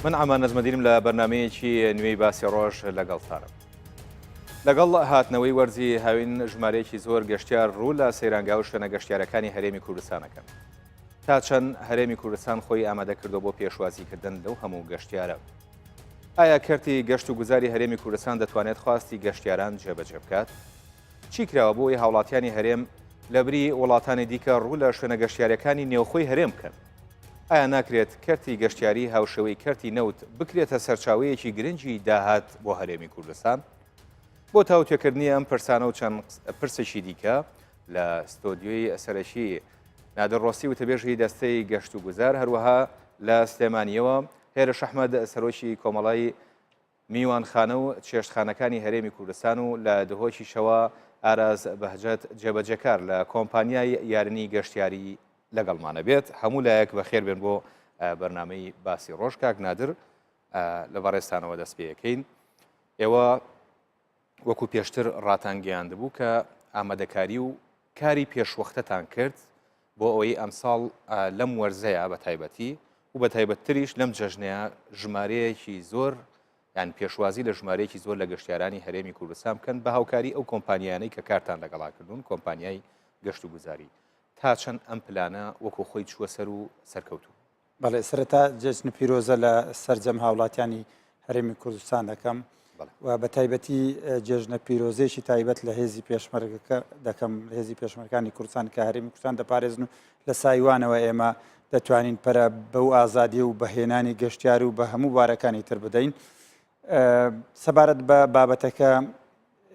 من ئەمان نەزمەدینم لە بەرنمەیەکی نوێی باسی ڕۆژ لەگەڵتانم. لەگەڵ هاتنەوەی وەرزی هاوین ژمارەیەکی زۆر گەشتیار ڕوو لە سەیرانگا و شوێنە گەشتیارەکانی هەرێمی کوردستانەکەن. تا چەند هەرێمی کوردستان خۆی ئامادە کردو بۆ پێشوازیکردن لەو هەموو گەشتیارە. ئایا کەرتی گەشت و گوزاری هەرێمی کوردستان دەتوانێت خواستی گەشتیاران جێبەجێ بکات؟ چی کراوە بۆ ئەوەی هاوڵاتیانی هەرێم لەبری وڵاتانی دیکە ڕوو لە شوێنە گەشتیارەکانی نێوخۆی هەرێم بکەن؟ ئایا ناکرێت کەرتی گەشتیاری هاوشەوەی کەرتی نەوت بکرێتە سەرچاوەیەکی گرنگی داهات بۆ هەرێمی کوردستان؟ بۆ تاوتێکردنی ئەم پرسانە و چەند پرسێکی دیکە لە ستۆدیۆی سەرەکی نادر ڕۆستی وتەبێژی دەستەی گەشت و گوزار هەروەها لە سلێمانیەوە هێرش ئەحمەد سەرۆکی کۆمەڵای میوانخانە و چێشتخانەکانی هەرێمی کوردستان و لە دهۆکی شەوە ئاراز بەهجەت جێبەجێکار لە کۆمپانیای یارنی گەشتیاری لەگەڵمانە بێت. هەموو لایەک بەخێر بێن بۆ بەرنامەی باسی ڕۆژ. کاک نادر لە بەڕێستانەوە دەست پێیەکەین. ئێوە وەکو پێشتر ڕاتانگەیاند بوو کە ئامادەکاری و کاری پێشوەختەتان کرد بۆ ئەوەی ئەمساڵ لەم وەرزەیە بە تایبەتی و بە تایبەتتریش لەم جەژنەیە ژمارەیەکی زۆر یان پێشوازی لە ژمارەیەکی زۆر لە گەشتیارانی هەرێمی کوردستان بکەن بە هاوکاری ئەو کۆمپانیانەی کە کارتان لەگەڵاکردون، کۆمپانیای گەشت و گوزاری. تا چەند ئەم پلانە وەکو خۆی چووە سەر و سەرکەوتوو؟ بەڵێ سەرەتا جەژنی پیرۆزە لە سەرجەم هاوڵاتیانی هەرێمی کوردستان دەکەم و بە تایبەتی جێژنە پیرۆزێکی تایبەت لە هێزی پێشمەرگەکە دەکەم، هێزی پێشمەرگەکانی کوردستان کە هەرێمی کوردستان دەپارێزن و لە سایوانەوە ئێمە دەتوانین پەرە بەو ئازادی و بەهێنانی گەشتیار و بە هەموو بارەکانی تر بدەین. سەبارەت بە بابەتەکە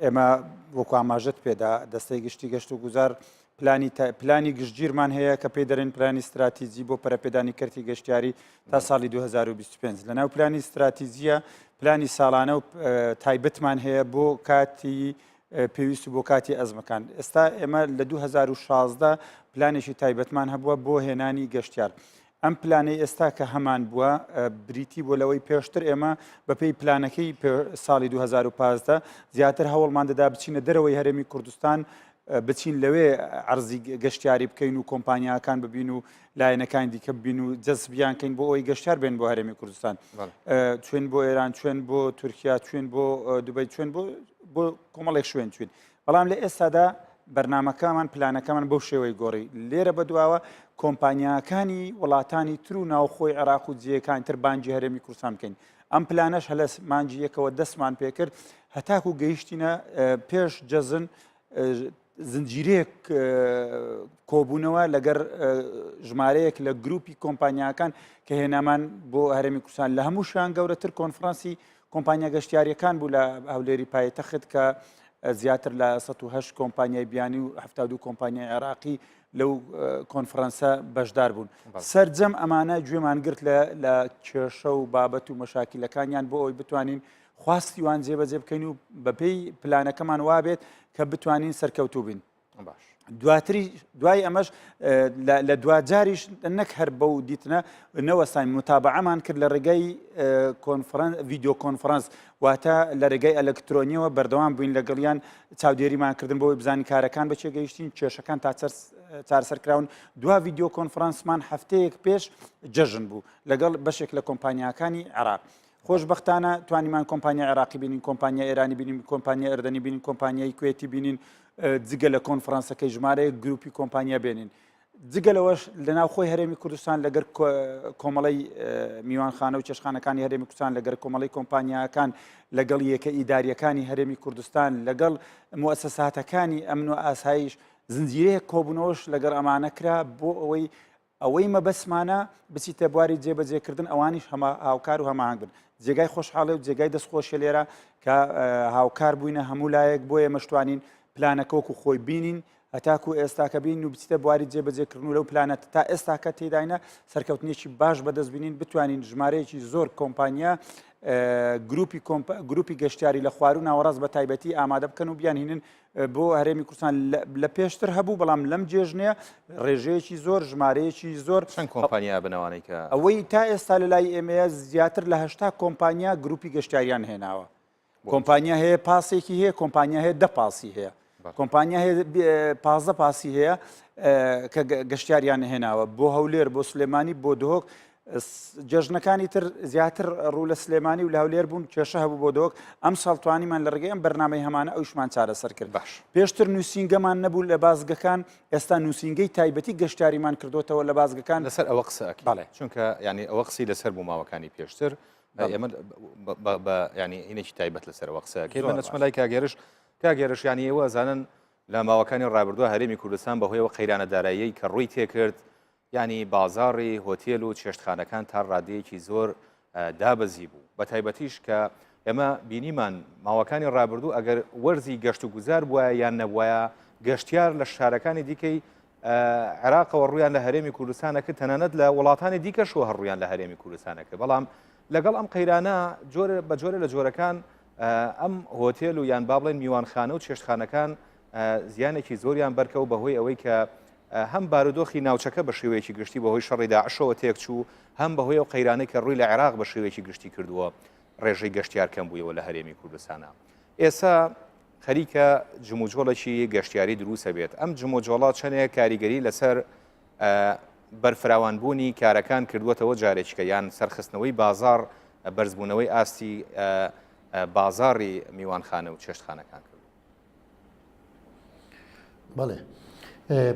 ئێمە وەکو ئاماژەت پێدا دەستەی گشتی گەشت و گوزار پلانی گشتگیرمان هەیە کە پێی دەرێن پلانی استراتیجی بۆ پەرەپێدانی کەرتی گەشتیاری تا ساڵی 2025. لەناو پلانی استراتیجیە پلانی ساڵانە و تایبەتمان هەیە بۆ کاتی پێویست و بۆ کاتی ئەزمەکان. ئێستا ئێمە لە 2016 پلانێکی تایبەتمان هەبووە بۆ هێنانی گەشتیار. ئەم پلانەی ئێستا کە هەمان بووە بریتی بۆ لەوەی پێشتر ئێمە بەپێی پلانەکەی ساڵی 2015 زیاتر هەوڵمان دەدا بچینە دەرەوەی هەرێمی کوردستان، بچین لەوێ عەرزی گەشتیاری بکەین و کۆمپانیاکان ببین و لایەنەکان دیکە ببین و جەزبیانکەین بۆ ئەوەی گەشتیار بێن بۆ هەرێمی کوردستان. چوێن بۆ ئێران، چوێن بۆ تورکیا، چوێن بۆ دوبەی، چوێن بۆ کۆمەڵێک شوێن چوین. بەڵام لە ئێستادا بەرنامەکەمان پلانەکەمان بەو شێوەی گۆڕی. لێرە بەدواوە کۆمپانیاکانی وڵاتانی تر و ناوخۆی عێراق و جیەکانی تر بانگی هەرێمی کوردستان بکەین. ئەم پلانەش هەلە مانگی یەکەوە دەستمان پێکرد هەتاکو گەیشتینە پێش جەزن زنجیرەیەک کۆبوونەوە لەگەر ژمارەیەک لە گروپی کۆمپانیاکان کە هێنامان بۆ هەرێمی کوردستان. لە هەموو شوێن گەورەتر کۆنفرانسی کۆمپانیا گەشتیاریەکان بوو لە هەولێری پایتەخت کە زیاتر لە 108 کۆمپانیای بیانی و 72 کۆمپانیای عێراقی لەو کۆنفرانسە بەشدار بوون. سەرجەم ئەمانە گوێمان گرت لە کێشە و بابەت و مەشاکیلەکانیان بۆ ئەوی بتوانین خواستی وان جێبەجێ بکەین و بەپێی پلانەکەمان وابێت کە بتوانین سەرکەوتوو بین. دوای ئەمەش لە دوجاریش نەک هەر بەو دیتنە نەوەستان متابعەمان کرد لە ڕێگەی ڤیدیۆ کۆنفرانس، واتە لە ڕێگەی ئەلەکترۆنیەوە بەردەوام بووین لەگەڵیان چاودێریمانکردن بۆی بزانین کارەکان بەچێ گەیشتین، کێشەکان تا چارەسەرکراون. دوا ڤیدیۆ کۆنفرانسمان هەفتەیەک پێش جەژن بوو لەگەڵ بەشێک لە کۆمپانیاکانی عێراق. خۆشبەختانە توانیمان کۆمپانیا عێراقی بینین، کۆمپانیا ئێرانی بینین، کۆمپانیا ئەردەنی بینین، کۆمپانیای کوێتی بینین، جگە لە کۆنفرانسەکەی ژمارەیە گروپی کۆمپانیا بێنین. جگە لەوەش لەناو خۆی هەرێمی کوردستان لەگەر کۆمەڵی میوانخانە و چێشتخانەکانی هەرێمی کوردستان لەگەر کۆمەڵی کۆمپانیاکان لەگەڵ یەکە ئیداریەکانی هەرێمی کوردستان لەگەڵ موسساتەکانی ئەمن و ئاسایش زنجیرەیە کۆبوونەوەش لەگەر ئەمانە کرا بۆ ئەوەی مەبەسمانە بچیتە بواری جێبەجێکردن ئەوانیش هەمە هاوکار و هەماهنگ بن. جێگای خۆشحاڵی و جێگای دەستخۆشیە لێرە کە هاوکار بووینە هەموو لایەک بۆیە مەشتوانین پلانەکە وەکو خۆی بینین هەتاکو ئێستاکە بین و بچیتە بواری جێبەجێکردن و لەو پلانەت تا ئێستاکە تێداینە سەرکەوتنێکی باش بەدەست بینین بتوانین ژمارەیەکی زۆر کۆمپانیا گروپی گەشتیاری لە خوار و ناوەڕاست بە تایبەتی ئامادە بکەن و بیانهێنن بۆ هەرێمی کوردستان. لە پێشتر هەبوو بەڵام لەم جێژنەیە ڕێژەیەکی زۆر ژمارەیەکی زۆر چەند کۆمپانیا بنەوانەی کە ئەوەی تا ئێستا لە لای ئێمەیە زیاتر لە 80 کۆمپانیا گروپی گەشتیاریان هێناوە. کۆمپانیا هەیە پاسێکی هەیە، کۆمپانیا هەیە 10 پاسی هەیە، کۆمپانیا هەیە 15 پاسی هەیە کە گەشتیاریان هێناوە بۆ هەولێر، بۆ سلێمانی، بۆ دهۆک جژنەکانی تر زیاتر ڕوو لە سلێمانی و لە هەولێر بوون کێشە هەبوو بۆ دۆک ئەم ساڵتوانیمان لە ڕێگەی ئەم بەرنامەی هەمانە ئەوشمان چارەسەر کرد باش پێشتر نووسینگەمان نەبوو لە بازگەکان ئێستا نووسینگەی تایبەتی گەشتاریمان کردوتەوە لە بازگەکان لەسەر ئەوە قسەکە بەڵێ چونکە ینی ئەوە قسی لەسەر بوو ماوەکانی پێشتر ئێمە ینی هینێکی تایبەت لەسەر ئەوە قسەکەی بە نەچمە لای کاگێرش ینی ئێوە زانن لە ماوەکانی ڕابردووە هەرێمی کوردستان بەهۆیەوە قەیرانە دارایی کە ڕووی تێکرد ینی بازاڕی هۆتێل و چێشتخانەکان تا ڕادەیەکی زۆر دابەزی بوو بە تایبەتیش کە ئێمە بینیمان ماوەکانی ڕابردوو ئەگەر وەرزی گەشت و گوزار بووە یان نەبووە گەشتیار لە شارەکانی دیکەی عێراقەوە ڕویان لە هەرێمی کوردستانەکە تەنانەت لە وڵاتانی دیکەشەوە هەڕویان لە هەرێمی کوردستانەکە بەڵام لەگەڵ ئەم قەیرانە بە جۆرە لە جۆرەکان ئەم هۆتێل و یان با بڵێن میوانخانە و چێشتخانەکان زیانێکی زۆریان بەرکەوت بەهۆی ئەوەی کە هەم بارودۆخی ناوچەکە بە شێوەیەکی گشتی بەهۆی شەڕی داعشەوە تێکچوو هەم بەهۆی ئەو قەیرانەی کە ڕووی لە عێراق بە شێوەیەکی گشتی کردووە ڕێژەی گەشتیار کەم بوویەوە لە هەرێمی کوردستانە ئێستا خەریکە جموجۆڵێکی گەشتیاری دروستە بێت ئەم جموجۆڵات چەندێک کاریگەری لەسەر بەرفراوانبوونی کارەکان کردووەتەوە جارێکیکە یان سەرخستنەوەی بازار بەرزبوونەوەی ئاستی بازاڕی میوانخانە و چێشتخانەکان کرد. بەڵێ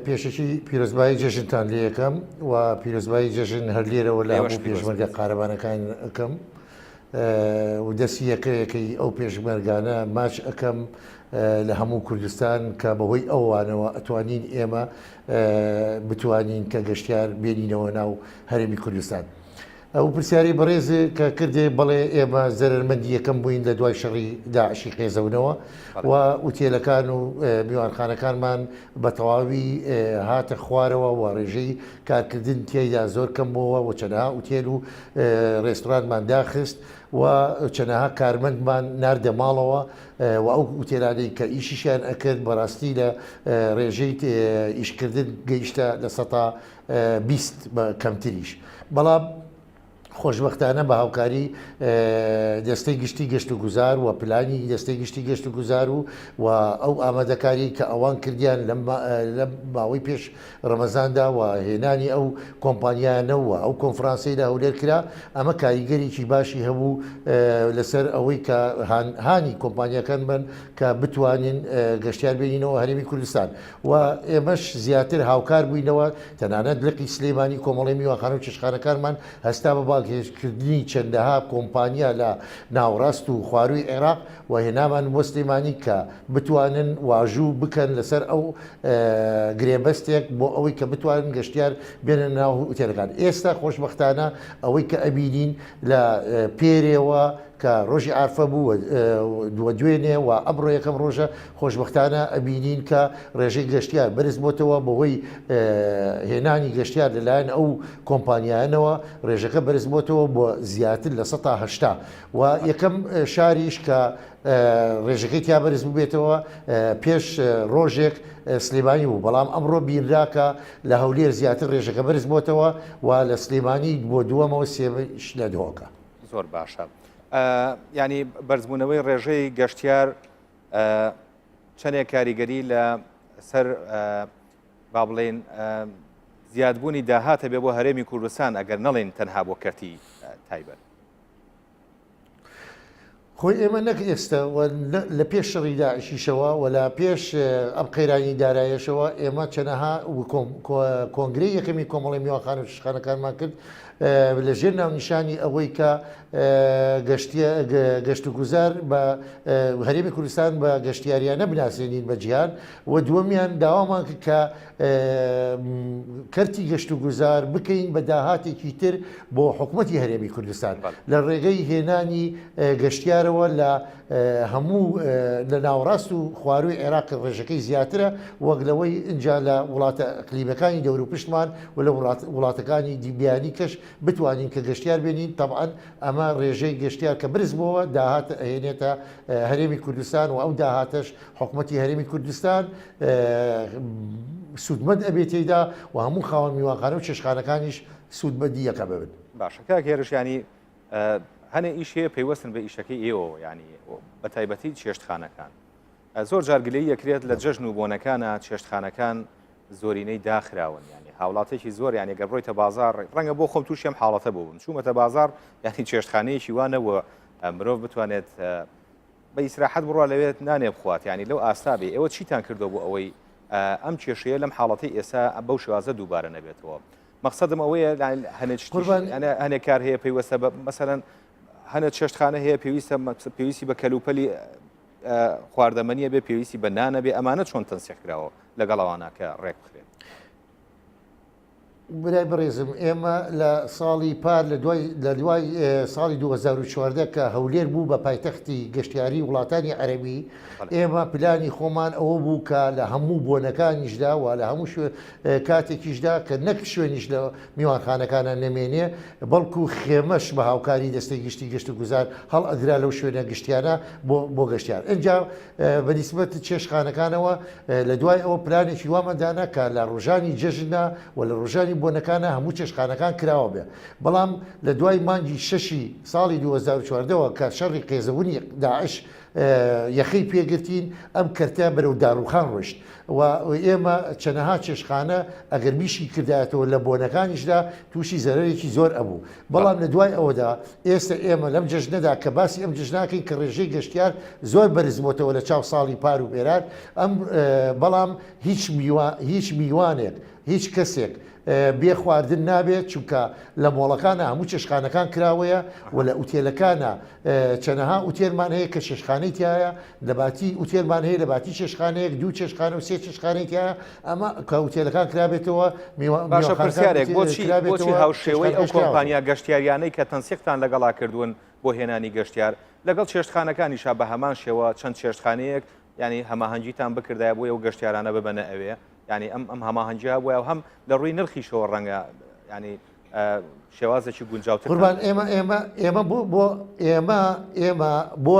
پێشەکی پیرۆزبایی جێژنتان لێ یەکەم و پیرۆزبایی جێژن هەر لێرەوە لە هەموو پێشمەرگە قارەبانەکان ئەەکەم و دەستی یەکەیەکەی ئەو پێشمەرگانە ماچ ئەەکەم لە هەموو کوردستان کە بەهۆی ئەوانەوە ئەتوانین ئێمە بتوانین کە گەشتیار بێنینەوە ناو هەرێمی کوردستان. ئەو پرسیاری بەڕێز کە کردێ بڵێ ئێمە زەرمەندی یەکەم بووین لە دوای شەڕی داعشی خێزەونەوە و ئوتێلەکان و میوانخانەکانمان بە تەواوی هاتە خوارەوە و ڕێژەی کارکردن تێیدا زۆر کەم بووەوە و چەندەها ئوتێل و ڕێستورانمان داخست و چەندەها کارمەندمان ناردە ماڵەوە و ئەو ئوتێلانەی کە ئیشیشیان ئەکرد بەڕاستی لە ڕێژەی ئیشکردن گەیشتە لە سەتا 20 بە کەمتریش بەڵام خۆشببختانە بە هاوکاری دەستەی گشتی گەشت و گوزار و پلانی دەستەی گشتی گەشت و گوزار و ئەو ئامادەکاری کە ئەوان کردیان لە ماوەی پێش ڕەمەزاندا و هێنانی ئەو کۆمپانیانەوە ئەو کۆنفرانسی لە هەولێر کرا ئەمە کاریگەریی باشی هەبوو لەسەر ئەوەی کە هانی کۆمپانیەکان بن کە بتوانین گەشتیار بێنینەوە هەرێمی کوردستان و ئێمەش زیاتر هاوکار بووینەوە تەنانەت لقی سلێمانی کۆمەڵی میوانخانە و چێشتخانەکانمان هەستا بە باڵکردنی چەندەها کۆمپانیا لە ناوڕاست و خواروی عێراق و هێنامان بۆ سلێمانی کە بتوانن واژوو بکەن لەسەر ئەو گرێبەستێک بۆ ئەوەی کە بتوانن گەشتیار بێنە ناو ئوتێلەکان. ئێستا خۆشببختانە ئەوەی کە ئەبینین لە پێرێەوە کە ڕۆژی ئارفە بوو دووە دوێنێ و ئەمڕۆ یەکەم ڕۆژە خۆشببختانە ئەبینین کە ڕێژەی گەشتیار بەرز بۆتەوە بەهۆی هێنانی گەشتیار لەلایەن ئەو کۆمپانیانەوە ڕێژەکە بەرز بۆتەوە بۆ زیاتر لە 180 و یەکەم شاریش کە ڕێژەکەی تیا بەرز ببێتەوە پێش ڕۆژێک سلێمانی بوو بەڵام ئەمڕۆ بیرراکە لە هەولێر زیاتر ڕێژەکە بەرز بۆتەوە و لە سلێمانی بۆ دووەمەوە سێش لە دۆکە زۆر باشە. ینی بەرزبوونەوەی ڕێژەی گەشتیار چەندێک کاریگەری لە سەر با بڵێن زیادبوونی داهاتە بێ بۆ هەرێمی کوردستان ئەگەر نەڵێن تەنها بۆ کەرتی تایبەت. خۆی ئێمە نەک ئێستا لە پێش شەڕی داعشیشەوە و لە پێش ئەم قەیرانی دارایەشەوە ئێمە چەنەها کۆنگرەی یەکەمی کۆمەڵی میوانخانە و چێشتخانەکانمان کرد لەژێر ناونیشانی ئەوەی کە گەشت و گوزار بە هەرێمی کوردستان بە گەشتیاریانە بناسیێنین بە جیهان و دووەمیان داوامان کە کەرتی گەشت و گوزار بکەین بە داهاتێکی تر بۆ حکوومەتی هەرێمی کوردستان لە ڕێگەی هێنانی گەشتیارەوە لە هەموو لە ناوڕاست و خواروی عێراق ڕێژەکەی زیاترە وەک لەوەی اینجا لە وڵاتە ئەقلیمەکانی دەور و پشتمان و لە وڵاتەکانی دیبیانی کەش بتوانین کە گەشتیار بێنین طبعاً ئەمە ڕێژەی گەشتیار کە برز بووە داهات ئەهێنێتە هەرێمی کوردستان و ئەو داهاتش حکوومەتی هەرێمی کوردستان سوودمەند ئەبێتیدا و هەموو خاوەن میوانخانە و چێشتخانەکانیش سوودمەندی یەکە ببن. باشە کاکێرش ینی هەنێ ئیش هەیە پەیوەستن بە ئیشەکەی ئێوە ینی بە تایبەتی چێشتخانەکان زۆر جارگلەی یەکرێت لە جەژن و بۆنەکانە چێشتخانەکان زۆرینەی داخراون ینی هاوڵاتێکی زۆر یانی گەڕۆیتە بازار ڕەنگە بۆ خۆم تووشێم حاڵەتە بووم چوومەتە بازار یعنی چێشتخانەیەکی وانەوە مرۆڤ بتوانێت بە ئیسراحەت بڕوا لەوێت نانێ بخوات ینی لەو ئاستابێ ئێوە چیتان کردو بۆ ئەوەی ئەم کێشەیە لەم حاڵەتی ئێستا بەو شێوازە دووبارە نەبێتەوە مەقسەدم ئەوەیە هەنێک کار هەیە پێیوەستە مەسەرەن هەنێک چێشتخانە هەیە پێویستی بە کەلوپەلی خواردەمەنیە بێ پێویستی بە نانە بێ ئەمانە چۆن تەنسیحکراوە لەگەڵ ئەوانە کە ڕێک بخرێت برای بەڕێزم ئێمە لە ساڵی پار لە دوای ساڵی 2014 کە هەولێر بوو بە پایتەختی گەشتیاری وڵاتانی عەرەبی ئێمە پلانی خۆمان ئەوە بوو کە لە هەموو بۆنەکانیشدا و لە هەموو کاتێکیشدا کە نەک شوێنیش لە میوانخانەکانە نەمێنێ بەڵکو خێمەش بە هاوکاری دەستەی گشتی گەشت و گوزار هەڵ ئەدرا لەو شوێنە گشتیانە بۆ گەشتیار ئەجا بەنسبەت چێشخانەکانەوە لە دوای ئەوە پلانێکی وامەدانا کە لە ڕۆژانی جەژنە و لە ڕۆژانی بۆنەکانە هەموو چێشخانەکان کراوە بێ بەڵام لە دوای مانگی شەشی ساڵی 2014ەوە کە شەڕی قێزەبوونی داعش یەخەی پێگرتین ئەم کەرتە بەرەو داروخان ڕۆشت و ئێمە چەنەها چێشخانە ئەگەر میشی کردایەتەوە لە بۆنەکانیشدا تووشی زەرەرێکی زۆر ئەبوو بەڵام لە دوای ئەوەدا ئێستا ئێمە لەم جەژنەدا کە باسی ئەم جژناکەین کە ڕێژەی گەشتیار زۆر بەرزبووتەوە لە چاو ساڵی پار و بێرار ئەم بەڵام هیچ میوانێک هیچ کەسێک بێ خواردن نابێت چونکە لە مۆڵەکانە هەموو چێشخانەکان کراوەیە و لە ئوتێلەکانە چەنەها ئوتێلمان هەیە کە چێشخانەی تایە لەباتی ئوتێلمان هەیە لەباتی چێشخانەیەک دوو چێشخانە و سێ چێشخانەی تایە ئەمە کە ئوتێلەکان کرابێتەوە باشە پرسیارێک بۆچی هاوشێوەی ئەو کۆمپانیا گەشتیاریانەی کە تەنسیقتان لەگەڵا کردوون بۆ هێنانی گەشتیار لەگەڵ چێشتخانەکانیشا بە هەمان شێوە چەند چێشتخانەیەک ینی هەماهەنگیتان بکردای بۆ ئەو گەشتیارانە ببەنە ئەوێ ینی ئەم هەماهەنگیا بووە و هەم لە ڕووی نرخیشەوە ڕەنگە ینی شێوازێکی گونجاوتر قوربان ئێمە بۆ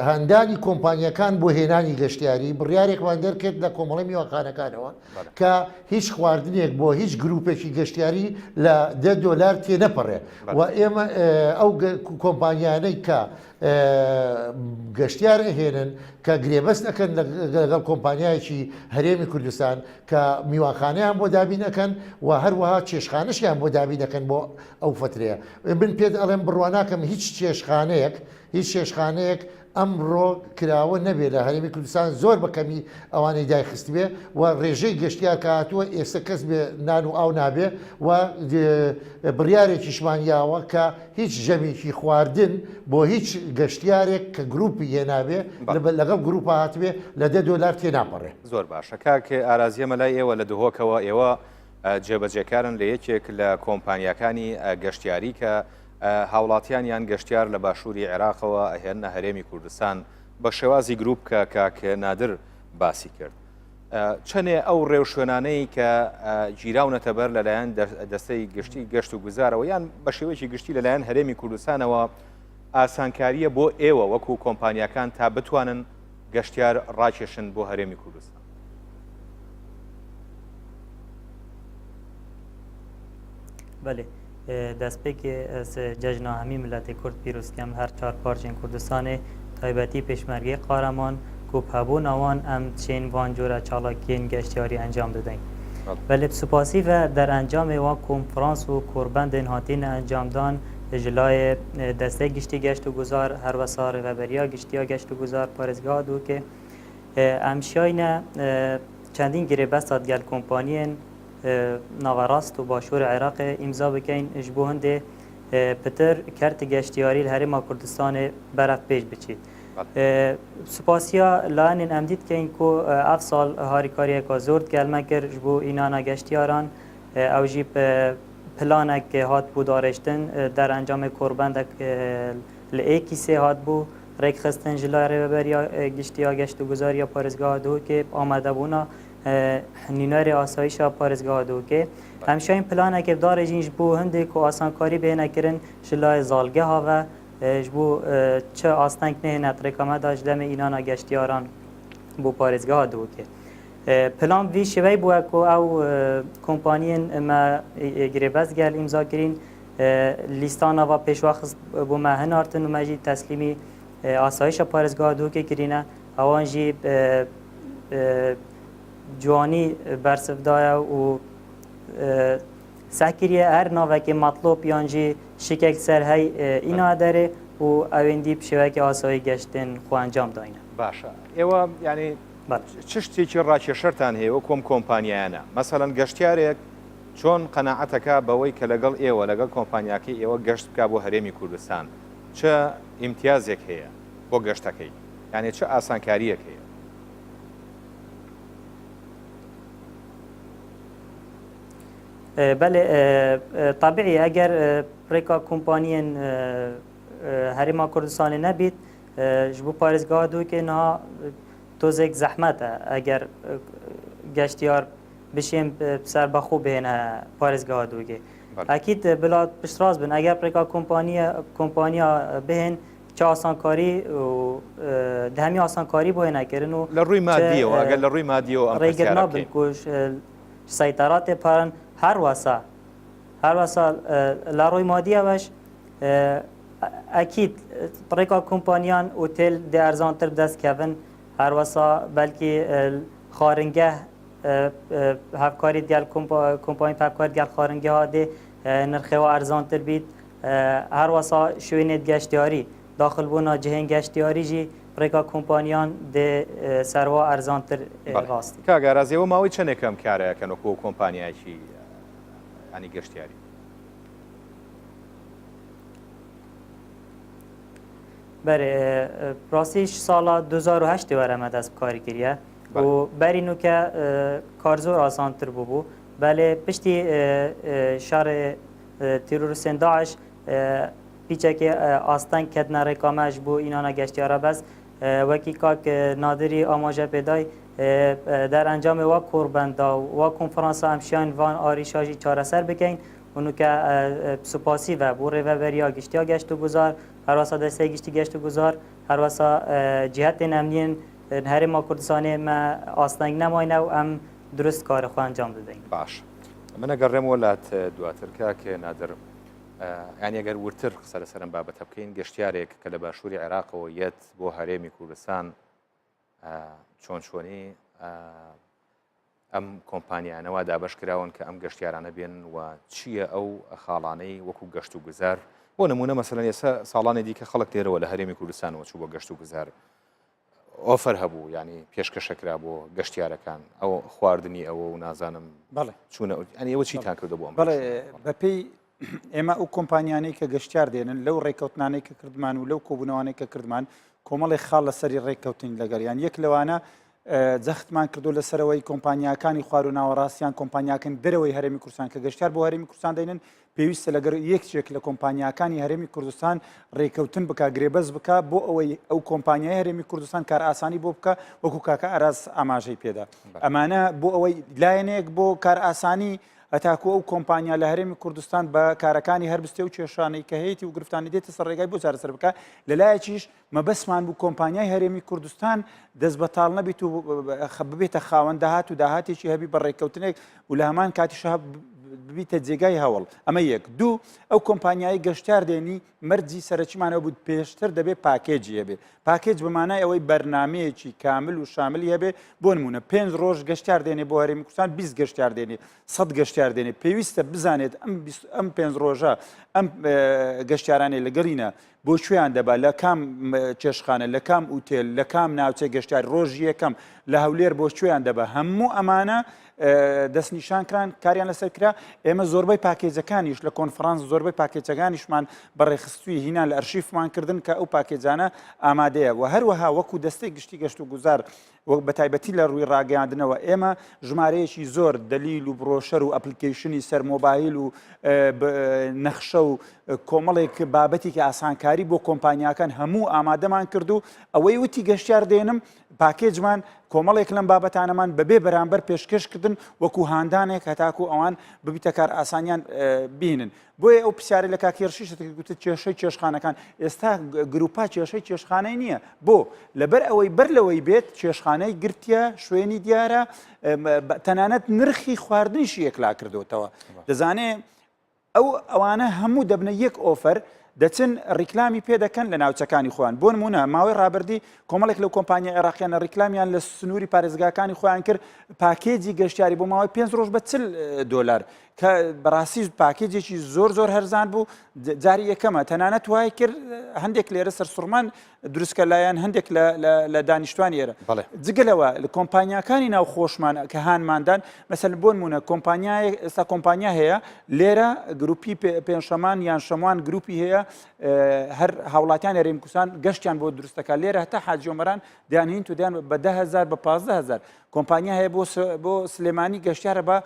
هەندانی کۆمپانیەکان بۆ هێنانی گەشتیاری بڕیارێکمان دەرکرد لە کۆمەڵی میوانخانەکانەوە کە هیچ خواردنێک بۆ هیچ گروپێکی گەشتیاری لە $10 تێنەپەڕێ و ئێمە ئەو کۆمپانیانەی کە گەشتیار ئەهێنن کە گرێبەست ئەەکەن لەگەڵ کۆمپانیایەکی هەرێمی کوردستان کە میوانخانەیان بۆ دابینەکەن و هەروەها چێشخانەشیان بۆ دابینەکەن بۆ ئەو فترەیە من پێت ئەڵێم بڕواناکەم هیچ چێشخانەیەک ئەمڕۆ کراوە نەبێت لە هەرێمی کوردستان زۆر بەکەمی ئەوانەی دایخست بێ و ڕێژەی گەشتیار کاتووە ئێستا کەس بێ نان و ئاو نابێ و بڕیارێکیشمان یاوە کە هیچ ژەمێکی خواردن بۆ هیچ گەشتیارێک کە گروپی هێنابێ لەگەڵ گروپە هاتبێ لە $10 تێناپەڕێ زۆر باشە کاکە ئارازیەمە لای ئێوە لە دهۆکەوە ئێوە جێبەجێکارن لە یەکێک لە کۆمپانیەکانی گەشتیاری کە هاوڵاتیان یان گەشتیار لە باشووری عێراقەوە ئەهێنە هەرێمی کوردستان بە شێوازی گروپ کە کاکە نادر باسی کرد چەنێ ئەو ڕێو شوێنانەی کە گیراونەتە بەر لەلایەن دەستەی گشتی گەشت و گوزارەوە یان بە شێوەیەکی گشتی لەلایەن هەرێمی کوردستانەوە ئاسانکاریە بۆ ئێوە وەکو کۆمپانیەکان تا بتوانن گەشتیار ڕاکێشن بۆ هەرێمی کوردستان بله دەستپێکی جەژنا هەمی ملەتی کورد پیرۆزکەم هەر چار پارچین کوردستانê تایبەتی پێشمەرگەی قارەمان کوپهبوون ئەوان ئەم چین وان جۆرە چالاکیên گەشتیاری ئەنجام دەدەین بەلێ سوپاسی و دەرئەنجامê وا کۆنفرانس و کۆربەندên هاتینە ئەنجامدان ji layê destê giştî geşt û guzar herwesa rêveberiya giştiya geşt û guzar parêzgeha dûkê em şiyayîne çendîn girêbestat gel kompaniyên ناوەڕاست و باشوور عێراقê ئیمزا بکەین ji bo hindê pitir kertê geştiyarî li Herêma Kurdistanê berek pêş biçît. Spasiya layenên em dî dikein ku ev sal harîkariyeka zor gelme kir ji bo înana geştiyaran ew jî planek hat bû darêştin derencamê korbendek li êkîsê hat bû rêkxistin ji lay rêveberiya giştiya geşt û guzariya parêzgeha dûkê amedebûna نیناری آسایشا پارێزگاها دوکێ هەمشاین پلانێکی دارێژین ji bo hindê ku asankarî bêhne kirin ji lay zalgeha ve ji bo çi asteng nehêne rêkameda ji demê înana geştiyaran bû parêzgeha doke plan vî şivey bûye ku ew kompaniyên me girêbez gel îmza kirîn lîstana va pêşwaxist bû me hinartin û me jî teslîmî asayişa parêzgeha doke kirîne ewan jî جوانی برسفدایە و سەکریە هەر ناوێکی مەطلوب یانجی شکێک سەر هەی ئینا دەرێ و ئەوێندی شێوەیەکی ئاسایی گەشتن خۆ ئەنجام داینە. باشە ئێوە ینی چ شتێکی ڕاکێشەرتان هەیە وە کۆمپانیایانە مەسەڵەن گەشتیارێک چۆن قەناعەتەکە بەوەی کە لەگەڵ ئێوە لەگەڵ کۆمپانیاکەی ئێوە گەشت بکە بۆ هەرێمی کوردستان چه ئیمتیازێک هەیە بۆ گەشتەکەی یانێ چه ئاسانکاریەک هەیە؟ بله طبیعی اگر پریکا کمپانیین هریما کردستان نبید جبو پارێزگاه دو که نه توزێک زەحمەتە ئەگەر گەشتیار بشێن سەر بەخۆ بهێنە پارێزگاه دووگێ ئەکید بلا پشتڕاست بن ئەگەر پرێکا کۆمپانیا بهێن چه ئاسانکاری و دەمی ئاسانکاری بۆ هێناکردن و لە ڕووی مادیەوە ئەگەر لە ڕووی مادیەوە ڕێگر نابن کوش سەیتەراتێ پارن هەروەسا لە ڕووی مادیەوەش ئەکید پرێکا کۆمپانیان ئوتێل دێ ئەرزانتر بدەستکەون هەروەسا بەلکی خارنگە هەفکاری دیال کۆمپانی هەفکاری دیال خارنگە هادێ نرخەوە ئەرزانتر بیت هەروەسا شوێنێت گەشتیاری داخل بوونا جهێن گەشتیاری ژی پرێکا کۆمپانیان دێ سەروا ئەرزانتر ڕاستی. کاگارازیەوە ماوەی چەندێکم کارەکەن وەکو کۆمپانیایکی ینی گەشتیاری؟ بەێ ڕاستیش ساڵا 2010 وەرەمە دەست بکاری کردە و بەرینو کە کار زۆر ئاسانتر بوو بەێ پشتی شارێ تیرۆریستên داعش پیچێکی ئاستەنگ کەتنە ڕێکامەش بۆ ئینانە گەشتیارە بەس وەکی کاک نادری ئاماژە پێدای دەرئەنجامێ وا کۆربەندا وا کۆنفرانسە ئەمشیان وان ئاریشاژی چارەسەر بکەین ونوکە سوپاسی و بۆ ڕێڤەبەریا گشتیا گەشت و گوزار هەروەسا دەستەی گشتی گەشت و گوزار هەروەسا جهەتێن ئەمنیین هەرێما کوردستانê me ئاستەنگ نەماینە و ئەم دروست کارە خۆ ئەنجام بدەین. باش من ئەگەڕێمەوە لات دواتر کاکێ نادر یانی ئەگەر ورتر قسە لەسەرم بابەتە بکەین گەشتیارێک کە لە باشووری عێراقەوە یەت بۆ هەرێمی کوردستان چۆن چۆنی ئەم کۆمپانیانەوە دابش کراون کە ئەم گەشتیارانە بێن و چییە ئەو خاڵانەی وەکو گەشت و گوزار بۆ نمونە مەسەلەن ئێستا ساڵانی دیکە خەڵک لێرەوە لە هەرێمی کوردستانەوە چوو بۆ گەشت و گوزار ئۆفەر هەبوو ینی پێشکەشەکرا بۆ گەشتیارەکان ئەو خواردنی ئەوە و نازانم چوونە ئەنی ئەوە چیتان کردو بۆ بەڵێ بەپێی ئێمە ئەو کۆمپانیانەی کە گەشتیار دێنن لەو ڕێککەوتانەی کە کردمان و لەو کۆبوونەوانەی کە کردمان کۆمەڵی خاڵ لەسەری ڕێککەوتنی لەگەریان یەک لەوانە جەختمان کردو لەسەرەوەی کۆمپانیاکانی خوار و ناوەڕاستیان کۆمپانیاکەن دەرەوەی هەرێمی کوردستان کە گەشتیار بۆ هەرێمی کوردستان دێنن پێویستە لەگەر یەکێک لە کۆمپانیاکانی هەرێمی کوردستان ڕێککەوتن بک گرێبەز بکە بۆ ئەوەی ئەو کۆمپانیای هەرێمی کوردستان کار ئاسانی بۆ بکە وەکو کاکە ئاراز ئاماژەی پێدا ئەمانە بۆ ئەوەی لایەنەیەک بۆ کار ئاسانی هەتاکو ئەو کۆمپانیا لە هەرێمی کوردستان بە کارەکانی هەربستێ و کێشانەی کە هەیەی و گرفتانی دێتە سەر ڕێگای بۆ چارەسەر بکە لەلایەکیش مەبەسمان بوو کۆمپانیای هەرێمی کوردستان دەست بەتاڵ نەبیت و ببێتە خاوەن داهات و داهاتێکی هەبی بە ڕێککەوتنێک و لە هەمان کاتیشە ببیتە جێگای هەوڵ ئەمە یەک دوو ئەو کۆمپانیایی گەشتار دێنی مەرجی سەرچیمانەوە بود پێشتر دەبێت پاکێجی هەبێ پاکێج بمانای ئەوەی بەرنمەیەکی کامل و شاملی هەبێ بۆ نمونە 5 ڕۆژ گەشتار دێنێ بۆ هەرێمی کوردستان 20 گەشتار دێنێ 100 گەشتار دێنێ پێویستە بزانێت ئەم 5 ڕۆژە ئەم گەشتارانێ لەگەڵینە بۆ شوێیان دەبا لە کام چێشخانە لە کام ئوتێل لە کام ناوچە گەشتار ڕۆژی یەکەم لە هەولێر بۆ شوێیان دەبە هەموو ئەمانە دەستنیشانکران کاریان لەسەر کرا ئێمە زۆربەی پاکێجەکانیش لە کۆنفرانس زۆربەی پاکێجەکانیشمان بەڕێخستووی هینان لە ئەرشیفمان کردن کە ئەو پاکێجانە ئامادەیە و هەروەها وەکو دەستەی گشتی گەشت و گوزار وەک بە تایبەتی لە ڕووی ڕاگەاندنەوە ئێمە ژمارەیەکی زۆر دلیل و برۆشەر و ئەپلیکیشنی سەر مۆبایل و نەخشە و کۆمەڵێک بابەتی کە ئاسانکاری بۆ کۆمپانیاکان هەموو ئامادەمان کرد و ئەوەی وتی گەشتیار دێنم پاکێجمان کۆمەڵێک لەم بابەتانەمان بەبێ بەرامبەر پێشکەشکردن وەکو هاندانێک هەتاکو ئەوان ببیتە کار ئاسانیان بینن بۆیە ئەو پرسیارە لە کاکێڕشیشتگوتە کێشەی چێشخانەکان ئێستا گروپا کێشەی چێشخانەی نییە بۆ لەبەر ئەوەی بەر لەوەی بێت چێشخانەی گرتیە شوێنی دیارە تەنانەت نرخی خواردنیشی یەکلا کردوتەوە دەزانێ ئەوانە هەموو دەبنە یەک ئۆفەر دەچن ڕیکلامی پێ دەکەن لە ناوچەکانی خۆیان بۆ نمونە ماوەی ڕابردی کۆمەڵێک لەو کۆمپانیا عێراقیانە ڕیکلامیان لە سنووری پارێزگاکانی خۆیان کرد پاکێجی گەشتیاری بۆ ماوەی 5 ڕۆژ بە $40 کە بەڕاستی پاکێجێکی زۆر هەرزان بوو جاری یەکەمە تەنانەت وای کرد هەندێک لێرە سەرسوڕمان دروستکە لایەن هەندێک لە دانیشتوان ئێرە جگەلەوە لە کۆمپانیاکانی ناو خۆشمان کە هانماندان مەسەل بۆ نمونە ئێستا کۆمپانیا هەیە لێرە گروپی پێنجشەمان یان شەموان گروپی هەیە هەر هاوڵاتیان هەرێمی کوردستان گەشتیان بۆ دروستەکە لێرە هەتا حاجۆمەران دەیانهین و دەیان بە 10,000 بە 15,000 کۆمپانیا هەیە بۆ سلێمانی گەشتیارە بە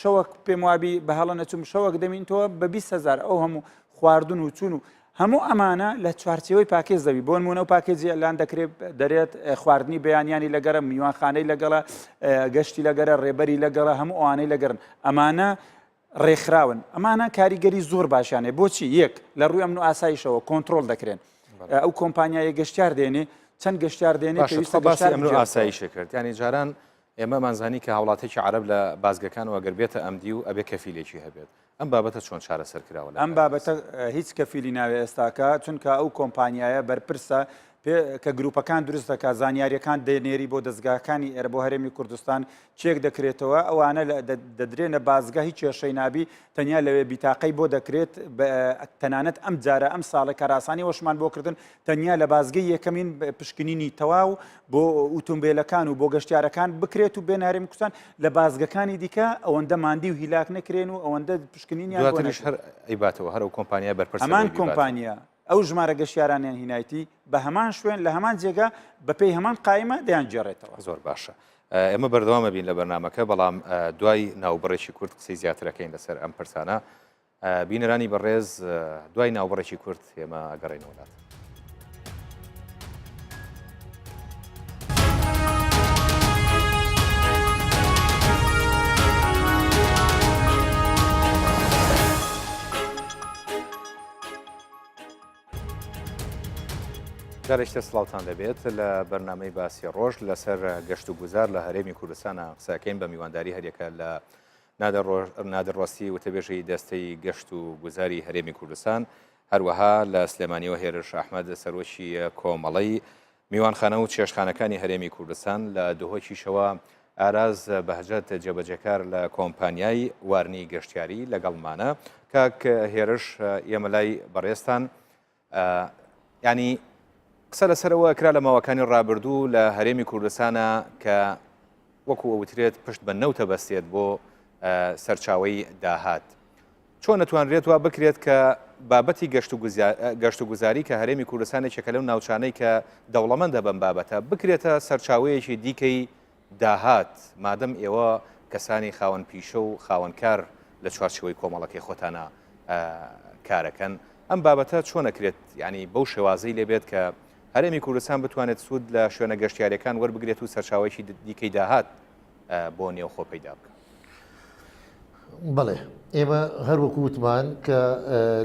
شەوەک پێم وابی بە هەڵە نەچوم شەوەک دەمینتەوە بە 20,000 ئەو هەموو خواردن و چوون و هەموو ئەمانە لە چوارچێوەی پاکێز دەبی بۆ نمونە و پاکێجی ئەلان دەکرێت دەرێت خواردنی بەیانیانی لەگەرە میوانخانەی لەگەڵە گەشتی لەگەرە ڕێبەری لەگەڵە هەموو ئەوانەی لەگەرن ئەمانە ڕێکخراون ئەمانە کاریگەری زۆر باشیانێ بۆچی یەک لە ڕووی ئەمن و ئاسایشەوە کۆنتترۆل دەکرێن ئەو کۆمپانیای گەشتیار دێنێ چەند گەشتیار دێنێ باسی ئەمن و ئاسایشە کرد ینی جاران ئێمە مانزانی کە هاوڵاتێکی عەرەب لە بازگەکانەوە گەر بێتە ئەمدی و ئەبێ کەفیلێکی هەبێت ئەم بابەتە چۆن چارەسەر کراوە ئەم بابەتە هیچ کەفیلی ناوێ ئێستاکە چونکە ئەو کۆمپانیایە بەرپرسە کە گروپەکان دروست دەکات زانیاریەکان دێنێری بۆ دەستگاکانی ئێرە بۆ هەرێمی کوردستان چێک دەکرێتەوە ئەوانە دەدرێنە بازگە هیچ کێشەی نابی تەنیا لەوێ بیتاقەی بۆ دەکرێت تەنانەت ئەم جارە ئەم ساڵە کەراسانی وەشمان بۆ کردن تەنیا لە بازگەی یەکەمین پشکنینی تەواو بۆ ئۆتۆمبیلەکان و بۆ گەشتیارەکان بکرێت و بێن هەرێمی کوردستان لە بازگەکانی دیکە ئەوەندە ماندی و هیلاک نەکرێن و ئەوەندە پشکنینیان دواتریش هەر ئەیباتەوە هەر ئەو کۆمپانیا بەرپرسە ئەمان کۆمپانیا ئەو ژمارە گەشتیارانیان هینایەتی بە هەمان شوێن لە هەمان جێگا بەپێی هەمان قایمە دەیان جێڕێتەوە زۆر باشە ئێمە بەردەوامە بین لە بەرنامەکە بەڵام دوای ناوبڕێکی کورد قسەی زیاترەکەین لەسەر ئەم پرسانە بینەرانی بەڕێز دوای ناوبڕێکی کورد ئێمە ئەگەڕێنەوە وڵات جارێشتە سڵاوتان دەبێت لە بەرنامەی باسی ڕۆژ لەسەر گەشت و گوزار لە هەرێمی کوردستانە قسەکەین بە میوانداری هەریەکە لە نادەڕۆستی وتەبێژەی دەستەی گەشت و گوزاری هەرێمی کوردستان هەروەها لە سلێمانیەوە هێرش ئەحمەد سەرۆکی کۆمەڵەی میوانخانە و چێشخانەکانی هەرێمی کوردستان لە دهۆکی شەوە ئاراز بەهجەت جێبەجەکار لە کۆمپانیای وارنی گەشتیاری لەگەڵمانە کاک هێرش ئێمە لای بەڕێستان ینی قسە لەسەرەوە کرا لە ماوەکانی ڕابردوو لە هەرێمی کوردستانە کە وەکو ئەوترێت پشت بە نەوتە بەستێت بۆ سەرچاوەی داهات چۆن نەتوانرێت وا بکرێت کە بابەتی گەشت و گوزاری کە هەرێمی کوردستانێکێکە لەو ناوچانەی کە دەوڵەمەندە بەم بابەتە بکرێتە سەرچاوەیەکی دیکەی داهات مادەم ئێوە کەسانی خاوەن پیشە و خاوەنکار لە چوارچەوەی کۆمەڵەکەی خۆتانە کارەکەن ئەم بابەتە چۆن نەکرێت ینی بەو شێوازەی لێبێت کە هەرێمی کوردستان بتوانێت سوود لە شوێنە گەشتیاریەکان وەربگرێت و سەرچاوێکی دیکەی داهات بۆ نێو خۆ پەیدا بکە بەڵێ ئێمە هەروەکو وتمان کە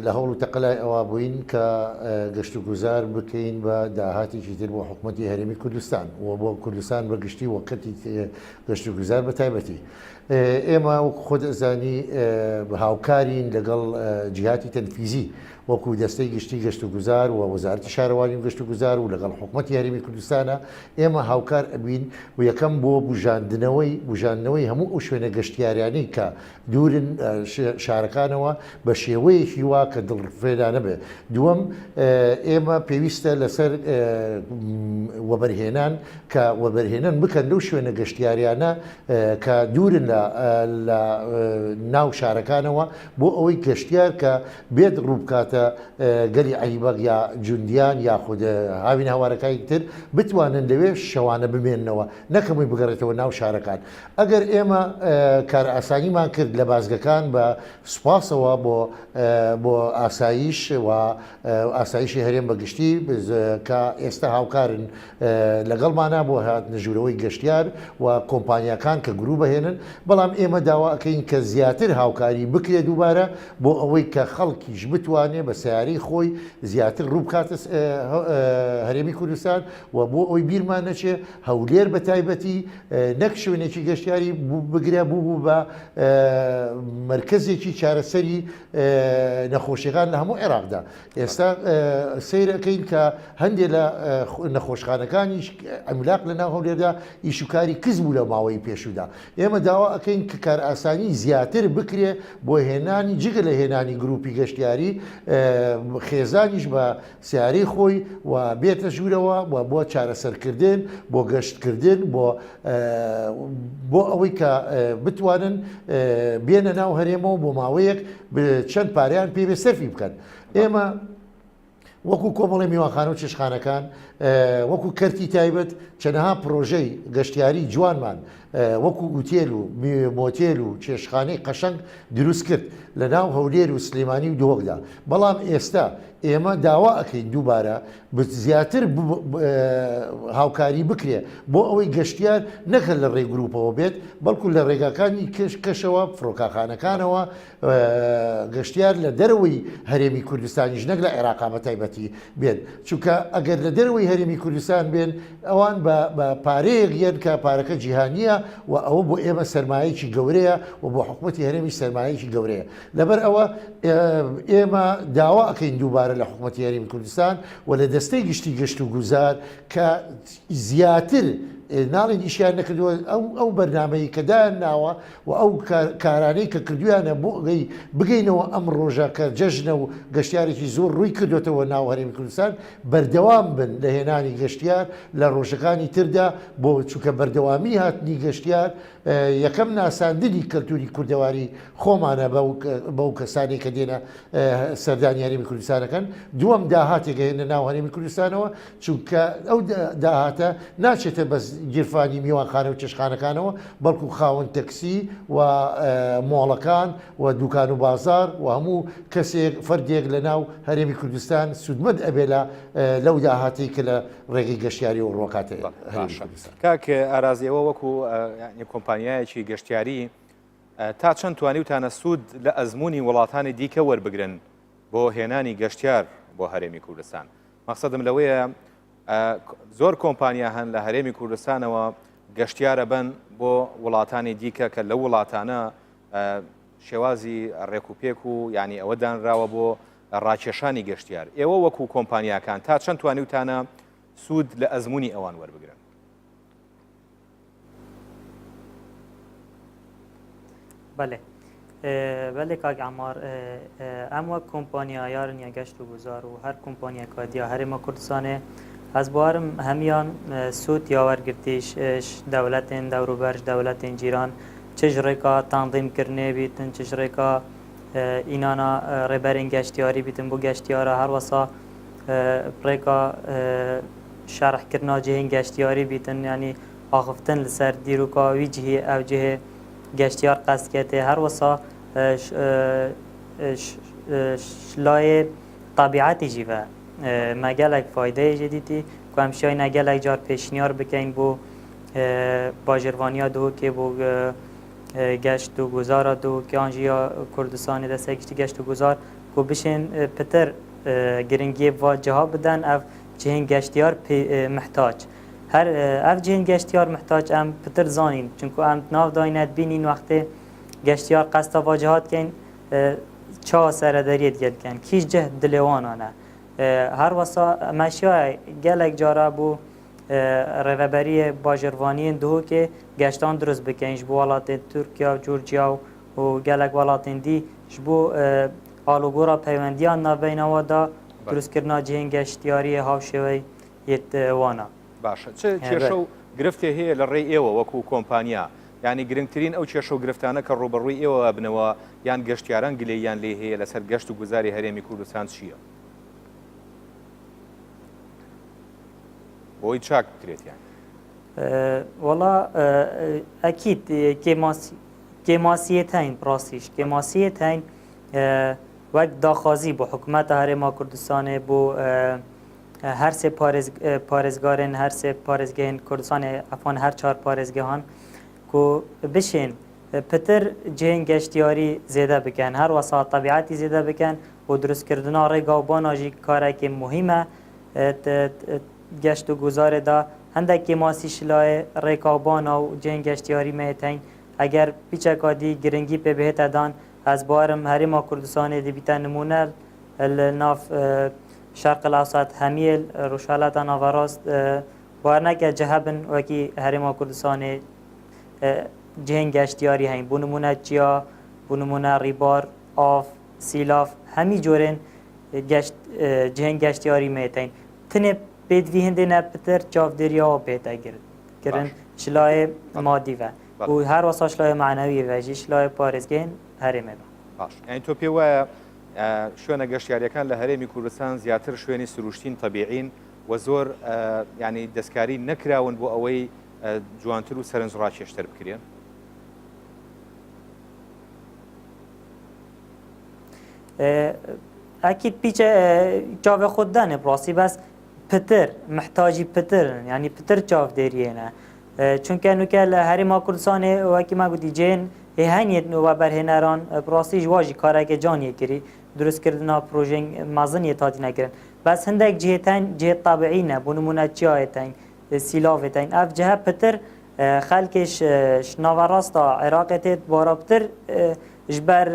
لە هەوڵ و تەقەلای ئەوە بووین کە گەشت و گوزار بکەین بە داهاتێکی تر بۆ حکوومەتی هەرێمی کوردستان و بۆ کوردستان بەگشتی وەکەتی گەشت و گوزار بە تایبەتی ئێمە وەکو خۆت ئەزانی هاوکارین لەگەڵ جیهاتی تەنفیزی وەکو دەستەی گشتی گەشت و گوزار و وەزارەتی شارەوانی و گەشت و گوزار و لەگەڵ حکوومەتی هەرێمی کوردستانە ئێمە هاوکار ئەبین و یەکەم بۆ بژاندنەوەی هەموو ئەو شوێنە گەشتیاریانەی کە دوورن شارەکانەوە بە شێوەیەکی وا کە دڵڕفێدانە بێ دووەم ئێمە پێویستە لەسەر وەبەرهێنان کە وەبەرهێنان بکەن لەو شوێنە گەشتیاریانە کە دوورن لە ناو شارەکانەوە بۆ ئەوەی گەشتیار کە بێت ڕووبکاتە گەلی عەیبەق یا جوندیان یاخود هاوین هاوارەکانی تر بتوانن لەوێ شەوانە بمێننەوە نەکەمەوەی بگەڕێتەوە ناو شارەکان ئەگەر ئێمە کار ئاسانیمان کرد لە بازگەکان بە سوپاسەوە بۆ ئاسایش و ئاسایشی هەرێم بەگشتی کە ئێستا هاوکارن لەگەڵمانە بۆ هاتنە ژوورەوەی گەشتیار و کۆمپانیەکان کە گرو بهێنن بەڵام ئێمە داواکەین کە زیاتر هاوکاری بکرێت دووبارە بۆ ئەوەی کە خەڵکیش بتوانێت بە سیاری خۆی زیاتر ڕوو بکاتە هەرێمی کوردستان و بۆ ئەوی بیرمان نەچێ هەولێر بە تایبەتی نەک شوێنێکی گەشتیاری بگرە بوو بە مرکزێکی چارەسەری نەخۆشیەکان لە هەموو عێراقدا. ئێستا سیرەکەین کە هەندێک لە نەخۆشخانەکانی ئەملاق لە ناو هەولێردا ئیشوکاری کەس بوو لە ماوەی پێشودا. ئێمە داوا ئەەکەین کە کار ئاسانی زیاتر بکرێ بۆ هێنانی جگە لە هێنانی گروپی گەشتیاری خێزانیش بە سیارەی خۆی و بێتە ژوورەوە و بۆ چارەسەرکردن بۆ گەشتکردن بۆ ئەوەی کە بتوانن بێنە ناو هەرێمەوە بۆ ماوەیەک چەند پاریان پێ سەرفی بکەن. ئێمە وەکو کۆمەڵی میوانخانە و چێشخانەکان وەکو کەرتی تایبەت چەندەها پرۆژەی گەشتیاری جوانمان وەکو ئوتێل و مۆتێل و چێشخانەی قەشەنگ دروست کرد لە ناو هەولێر و سلێمانی و دۆکدا. بەڵام ئێستا ئێمە داوا ئەەکەین دووبارە زیاتر هاوکاری بکرێ بۆ ئەوەی گەشتیار نەکە لە ڕێی گروپەوە بێت بەڵکو لە ڕێگاکانی کەشەوە فڕۆکاخانەکانەوە گەشتیار لە دەرەوەی هەرێمی کوردستانیش نەک لە عێراقا بە تایبەتی بێن چونکە ئەگەر لە دەرەوەی هەرێمی کوردستان بێن ئەوان بە پارەیەک یەن کە پارەکە جیهانیە و ئەوە بۆ ئێمە سەرمایەکی گەورەیە و بۆ حکوومەتی هەرێمی سەرمایەکی گەورەیە. لەبەر ئەوە ئێمە داوا ئەەکەین دووبارە لە حکوومەتی هەرێمی کوردستان و لە دەستەی گشتی گەشت و گوزار کە زیاتر ناڵین ئیشیان نەکردووە ئەو بەرنامەی کەدایان ناوە و ئەو کارانەی کە کردویانە بۆ ئەگەی بگەینەوە ئەم ڕۆژە کە جەژنە و گەشتیارێکی زۆر ڕووی کردوێتەوە ناو هەرێمی کوردستان بەردەوام بن لە هێنانی گەشتیار لە ڕۆژەکانی تردا بۆ چووکە بەردەوامی هاتنی گەشتیار یەکەم ناساندنی کەلتوری کوردەواری خۆمانە بەو کەسانی کە دێنە سەردانی هەرێمی کوردستانەکەن. دووەم داهاتێک هێنە ناو هەرێمی کوردستانەوە چونکە ئەو داهاتە ناچێتە بەس گیرفانی میوانخانە و چێشخانەکانەوە بەڵکو خاوەن تەکسی و مۆڵەکان و دوکان و بازار و هەموو کەسێک فەردێک لە ناو هەرێمی کوردستان سودمەند ئەبێ لەو داهاتی کە لە ڕێگەی گەشتیاری و ڕۆکاتەیە. کاکە ئارازیەوە وەکو کۆمپانیایەکی گەشتیاری تا چەند توانیوتانە سوود لە ئەزمموی وڵاتانی دیکە وەربگرن بۆ هێنانی گەشتیار بۆ هەرێمی کوردستان. مەقسەدم لەوەیە زۆر کۆمپانیا هەن لە هەرێمی کوردستانەوە گەشتیارە بن بۆ وڵاتانی دیکە کە لە وڵاتانە شێوازی ڕێکوپێک و ینی ئەوە دانراوە بۆ ڕاکێشانی گەشتیار. ئێوە وەکو کۆمپانیاکان تا چەند توانیوتانە سوود لە ئەزمموی ئەوان وەربگرن؟ بله کاک عمار ام وەک کۆمپانیا یارن گەشت و گوزار و هەر کۆمپانیا کادیا هەرێمە کوردستانê ez barim hemiyan sûd ya wergirtî dewletên dewrober ji dewletên cîran çi ji rêka tanzîmkirinê bîtin çi ji rêka înana rêberên geştiyarî bîtin bû geştiyara her wesa rêka şerhkirina cihên geştiyarî bîtin yanî axiftin li ser dîroka wî cihê ev cihê geştiyar qestketê her wesa layê tabiatê jî ve me gelek faydeyê jê dîtî ku em şayîne gelek car pêşniyar bikein bû bajirvaniya dihokê bû geşt û guzara dihokê an jî ya Kurdistanê destekî geşt û guzar ku bişên pitir giringiyê va ciha bidin ev cihên geştiyar mihtaç. Her ev cihên geştiyar mihtaç em pitir zanîn çunku em nav dayîne bînîn wextê geştiyar qesta va cihat kein çawa seredariyê dikin kîj cih dilê wanan e. Her wesa meşya gelek cara bû rêveberiyê bajirvaniyên dihokê geştan durust bikin ji bo welatên Tirkiya, Curciya û gelek welatên dî ji bo alûgora peywendiyan navbeynawa da durustkirina cihên geştiyariyê hawşêwey yê wana. باشە کێشە و گرفتێ هەیە لە ڕێی ئێوە وەکو کۆمپانیا ینی گرنگترین ئەو کێشە و گرفتانە کە ڕوبەڕووی ئێوە بنەوە یان گەشتیاران گلەیان لێ هەیە لەسەر گەشت و گوزاری هەرێمی کوردستان چییە؟ بۆی چاک بکرێتیان وەڵا ئەکیید کێماسیەت هەین ڕاستیش کێماسیەت هەین وەک داخوازی بۆ حکوومەتە هەرێما کوردستانê بۆ her sê parêzgarên her sê parêzgehên Kurdistanê efan her çar parêzgehan ku bişên پتر جهن گشتیاری زیاده بکن هر وسط طبیعتی زیاده بکن و درست کردن ریگا و باناجی کاره که مهمه گشت و گذار دا هندکی ماسی شلای ریکابان و جهن گشتیاری میتین اگر پیچکادی گرنگی په بهت دان از بارم هریما کردستان دی بیت نمونه الناف شرق الاوسط همیل روشالات ناوراست بارنک جهبن وکی هریما کردستان جهن گشتیاری هین بونمونه چیا بونمونه ریبار آف سیلاف همی جورن جهن گشتیاری میتین تنه بدوی هنده نپتر چاف دریا و بیتا گرن شلای مادی و هر واسه شلای معنوی و جی شلای پارێزگەین هەرێمێ باش یعنی تۆ پێ وایە شوێنە گەشتیاریەکان لە هەرێمی کوردستان زیاتر شوێنی سروشتین طبیعین و زۆر ینی دەستکاری نەکراون بۆ ئەوەی جوانتر و سەرنجڕاکێشتر بکرێن ئەکید پیچە چاوێ خۆدانێ بڕاستی بەس پتر محتاجی پترن یعنی پتر چاو دێریێنە چونکە نوکە لە هەرێما کوردستانê وەکی ما گوتی جێن هێهانیت و بەرهێنەران بڕاستی ژواژی کارێکە جانیە کردی دروستکردنا پرۆژێن مازنیە تاتی نەکردن بەس هەندێک جێتەن جێ تابعینە بۆ نمونە چیایەتەن سیلاڤێتەن ئەف جەهە پتر خەلکێش ناوەڕاستە عێراقێ تێت بارابتر ji ber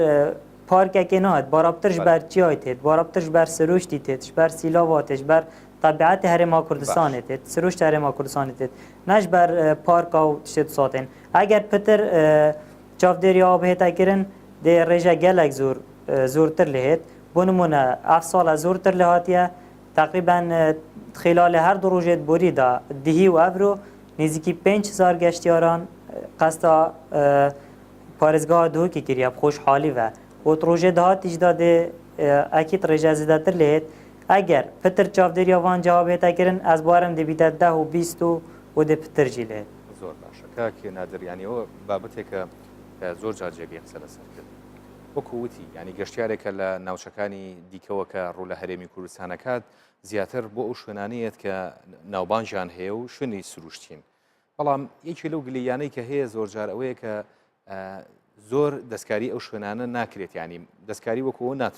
parkekê nahêt barabtir ji ber çiyayê têt barabtir ji ber siruştî têt ji ber sîlava tê ji ber طبیعت هەرێما کوردستانê têt سروشت هەرێما کوردستانê têt ne ji ber parka û tiştê disatên eger pitir çavdêriya bihête kirin dê rêje gelek zortir lê hêt bû nimûne ev sala zortir lê hatiye teqrîben xêlalê her du rojê borî da dihî û evro nêzîkî 5000 geştyaran qesta parêzgeha dihokê kiriye xweşhalî ve û rojê dihatî ji da dê ekî rêje zêdetir lê hêt eger pitir çavdêriya van cewa bête kirin ez barim dê bîte 10 û 20 û dê pitir jî lê زۆر باشە کاکێ نادر ینی ئەوە بابەتێکە زۆر جار جێگەی قسە لەسەر کرد وەکو وتی ینی گەشتیارێکە لە ناوچەکانی دیکەوەکە ڕوو لە هەرێمی کوردستانەکات زیاتر بۆ ئەو شوێنانەیەت کە ناوبانجیان هەیە و شوێنی سروشتین بەڵام یەکی لەو گلەیانەی کە هەیە زۆر جار ئەوەیە کە زۆر دەستکاری ئەو شوێنانە ناکرێت ینی دەستکاری وەکوەوە نات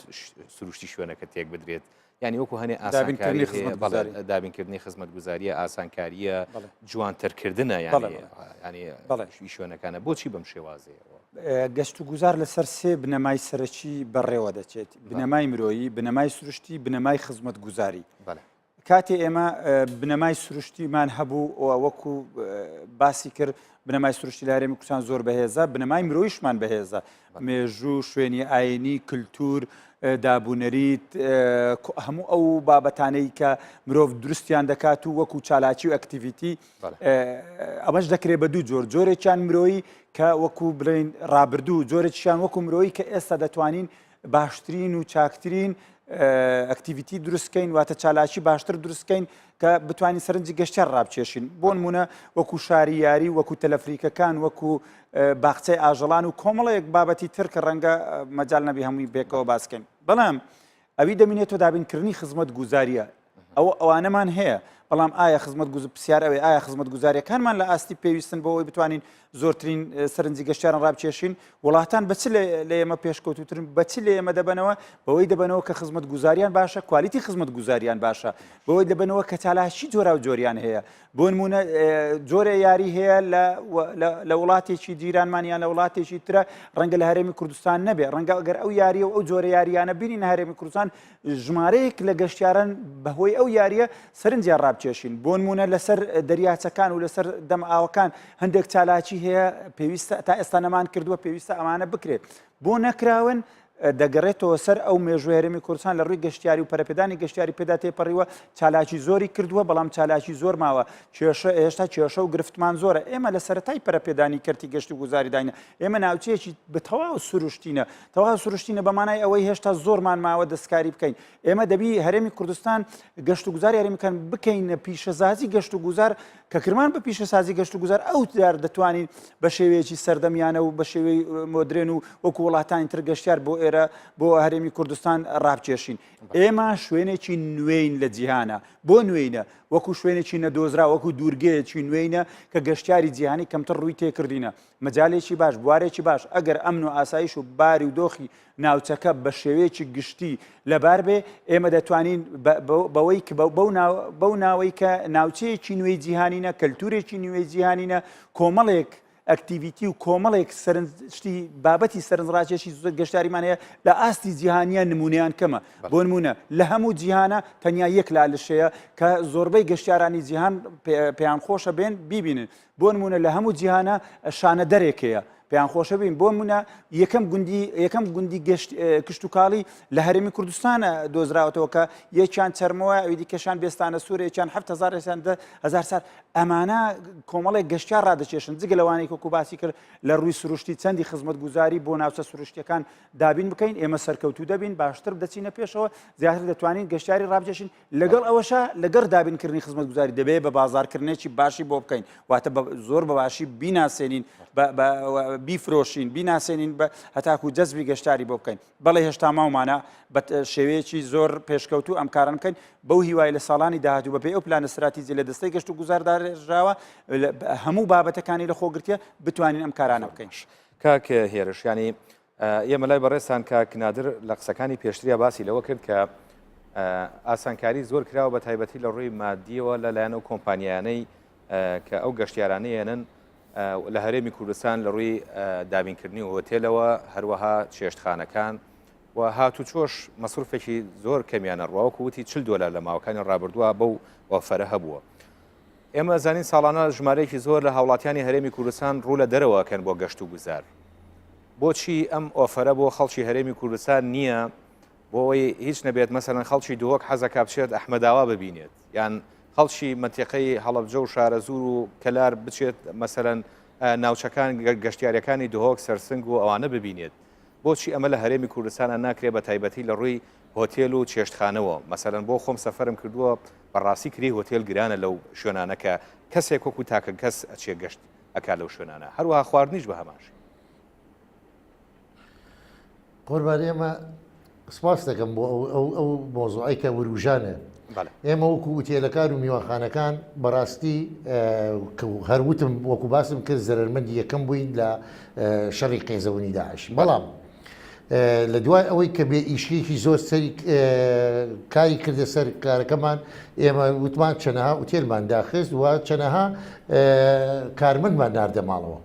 سروشتی شوێنەکە تێک بدرێت ینی وەکو هەنێ ئاسانکاری دابینکردنی خزمەتگوزاریە ئاسانکاریە جوانترکردنە ینی شوێنەکانە بۆچی بەم شێوازەیەوە گەشت و گوزار لەسەر سێ بنەمای سەرەکی بەڕێوە دەچێت بنەمای مرۆیی بنەمای سروشتی بنەمای خزمەتگوزاری کاتێ ئێمە بنەمای سروشتیمان هەبوو وەکو باسی کرد بنەمای سروشتی لە هەرێمی کوردستان زۆر بەهێزە بنەمای مرۆیشمان بەهێزە مێژوو شوێنی ئاینی کللتور دابوونەریت هەموو ئەو بابەتانەی کە مرۆڤ دروستیان دەکات و وەکو چالاکی و ئەکتیڤیتی ئەمەش دەکرێت بە دوو جۆر جۆرێکیان مرۆیی کە وەکو بڵێن ڕابردوو جۆرێکیان وەکو مرۆیی کە ئێستا دەتوانین باشترین و چاکترین ئەکتیڤیتی دروستکەین واتە چالاکی باشتر دروستکەین کە بتوانین سەرنجی گەشتیار ڕابچێشین بۆ نمونە وەکو شاری یاری وەکو تەلەفریکەکان وەکو باخچەی ئاژەڵان و کۆمەڵەیەک بابەتی تر کە ڕەنگە مەجال نەبی هەمووی بێکەوە باسکەین بەڵام ئەوی دەمێنێتەوە دابینکردنی خزمەت گوزاریە ئەوانەمان هەیە بەڵام ئایا خزمەت پرسیار ئەوێ ئایا خزمەت گوزاریەکانمان لە ئاستی پێویستن بۆ ئەوی بتوانین زۆرترین سەرنجی گەشتیاران ڕابچێشین وڵاتان بەچ لە ئێمە پێشکەوتوترن بەچ لە ئێمە دەبنەوە بەوەی دەبنەوە کە خزمەت گوزاریان باشە کوالیتی خزمەت گوزاریان باشە بەوەی دەبنەوە کە چالاشی جۆرا و جۆریان هەیە بۆ نمونە جۆرە یاری هەیە لە وڵاتێکی جیرانمانیان لە وڵاتێکی ترە ڕەنگە لە هەرێمی کوردستان نەبێ ڕەنگە ئەگەر ئەو یاریە و ئەو جۆرە یاریانە بینین هەرێمی کوردستان ژمارەیەک لە گەشتیاران بەهۆی ئەو یاریە سەرنجیان ڕابچێشین بۆ نمونە لەسەر دەریاچەکان و لەسەر دەم ئاوەکان هەندێک چالاکی هەیە پێویستە تا ئێستا نەمان کردووە پێویستە ئەمانە بکرێت بۆ نەکراون دەگەڕێتەوە سەر ئەو مێژووی هەرێمی کوردستان لە ڕووی گەشتیاری و پەرەپێدانی گەشتیاری پێدا تێپەڕیوە چالاکی زۆری کردووە بەڵام چالاکی زۆر ماوە هێشتا کێشە و گرفتمان زۆرە ئێمە لە سەرەتای پەرەپێدانی کەرتی گەشت و گوزاری داینە ئێمە ناوچەیەکی بە تەواو سروشتینە تەواو سروشتینە بەمانای ئەوەی هێشتا زۆرمان ماوە دەستکاری بکەین ئێمە دەبی هەرێمی کوردستان گەشت و گوزاری هەرێمیەکان بکەینە پیشەسازی گەشت و گوزار کە کرمان بە پیشەسازی گەشت و گوزار ئەو دار دەتوانین بە شێوەیەکی سەردەمیانە و بە شێوەی مۆدرێن و وەکو وڵاتانی تر گەشتیار بۆ ئێرە بۆ هەرێمی کوردستان ڕابکێشین ئێمە شوێنێکی نوێین لە جیهانە بۆ نوێینە وەکو شوێنێکی نەدۆزرا وەکو دوورگەیەکی نوێینە کە گەشتیاری جیهانی کەمتر ڕووی تێکردینە مەجالێکی باش بوارێکی باش ئەگەر ئەمن و ئاسایش و باری و دۆخی ناوچەکە بە شێوەیەکی گشتی لەبار بێ ئێمە دەتوانین بەوەی بەو ناوەی کە ناوچەیەکی نوێی جیهانینە کەلتورێکی نوێی جیهانینە کۆمەڵێک ئەکتیڤیتی و کۆمەڵێک شتی بابەتی سەرنجڕاکێشی زۆر گەشتاریمان هەیە لە ئاستی جیهانیان نمونەیان کەمە بۆ نمونە لە هەموو جیهانە تەنیا یەک لالشەیە کە زۆربەی گەشتیارانی جیهان پێیان خۆشە بێن بیبینن بۆ نمونە لە هەموو جیهانە شانە دەرێکەیە پێیان خۆشە بین بۆ منە یەکەم گوندی کشت و کاڵی لە هەرێمی کوردستانە دۆزراوەتەوە کە یەکیان چەرمەوە ئەوی دیکەشان بێستانە سوورێکیان 1000 سار ئەمانە کۆمەڵێک گەشتیار ڕادەچێشن جگە لەوانەی کۆکو باسی کرد لە ڕووی سروشتی چەندی خزمەت گوزاری بۆ ناوچە سروشتیەکان دابین بکەین ئێمە سەرکەوتو دەبین باشتر دەچینە پێشەوە زیاتر دەتوانین گەشتیاری ڕابکێشین لەگەڵ ئەوەشە لەگەر دابینکردنی خزمەت گوزاری دەبێت بە بازارکردنێکی باشی بۆ بکەین واتە زۆر بە باشی بیناسێنین بیفرۆشین بیناسێنین بە هەتاکو جەزبی گەشتاری بۆ بکەین بەڵێ هێشتا ماومانە بە شێوەیەکی زۆر پێشکەوت و ئەم کارن بکەین بەو هیوای لە ساڵانی داهاتوو بەپێی ئەو پلانە استراتیجی لە دەستەی گەشت و گوزاردارژاوە هەموو بابەتەکانی لە خۆگرتیە بتوانین ئەم کارانە بکەین کاک هێرش ینی ئێمە لای بەڕێستان کاک نادر لە قسەکانی پێشتریە باسی لەوە کرد کە ئاسانکاری زۆر کراوە بە تایبەتی لە ڕووی مادیەوە لەلایەن ئەو کۆمپانیانەی کە ئەو گەشتیارانەیەنن لە هەرێمی کوردستان لە ڕووی دابینکردنی و هۆتێلەوە هەروەها چێشتخانەکان و هاتو چۆش مەسروفێکی زۆر کەمیانە ڕواوەکو وتی $40 لە ماوەکانی ڕابردووە بەو وەفەرە هەبووە ئێمە زانین ساڵانە ژمارەیەکی زۆر لە هاوڵاتیانی هەرێمی کوردستان ڕوو لە دەرەوەکەن بۆ گەشت و گوزار بۆچی ئەم ئۆفەرە بۆ خەڵکی هەرێمی کوردستان نییە بۆ ئەوەی هیچ نەبێت مەسەرەن خەڵکی دووەک حەزەکە بچێت ئەحمەداوا ببینێت یان خەڵکی مەنتیقەی هەڵەبجە و شارەزور و کەلار بچێت مەسەرەن ناوچەکان گەشتیاریەکانی دهۆک سەرسنگ و ئەوانە ببینێت بۆچی ئەمە لە هەرێمی کوردستانە ناکرێت بە تایبەتی لە ڕووی هۆتێل و چێشتخانەوە مەسەرەن بۆ خۆم سەفەرم کردووە بەڕاستی کری هۆتێل گرانە لەو شوێنانەکە کەسێک وەکو تاکە کەس ئەچێ گەشت ئەکا لەو شوێنانە هەروەها خواردنیش بە هەماشی قۆربانی ئێمە سپاس دەکەم بۆ ئەو مۆزوعی کە وروژانە ئێمە وەکو وتێلەکان و میوانخانەکان بەڕاستی هەروتم وەکو باسم کرد زەرمەندی یەکەم بووین لە شەڕی قێزەوەنی داعش بەڵام لە دوای ئەوەی کە بێ ئیشکێکی زۆر سەری کاری کردە سەر کارەکەمان ئێمە وتمان چەنەها وتێلمان داخست و چەنەها کارمەندمان ناردە ماڵەوە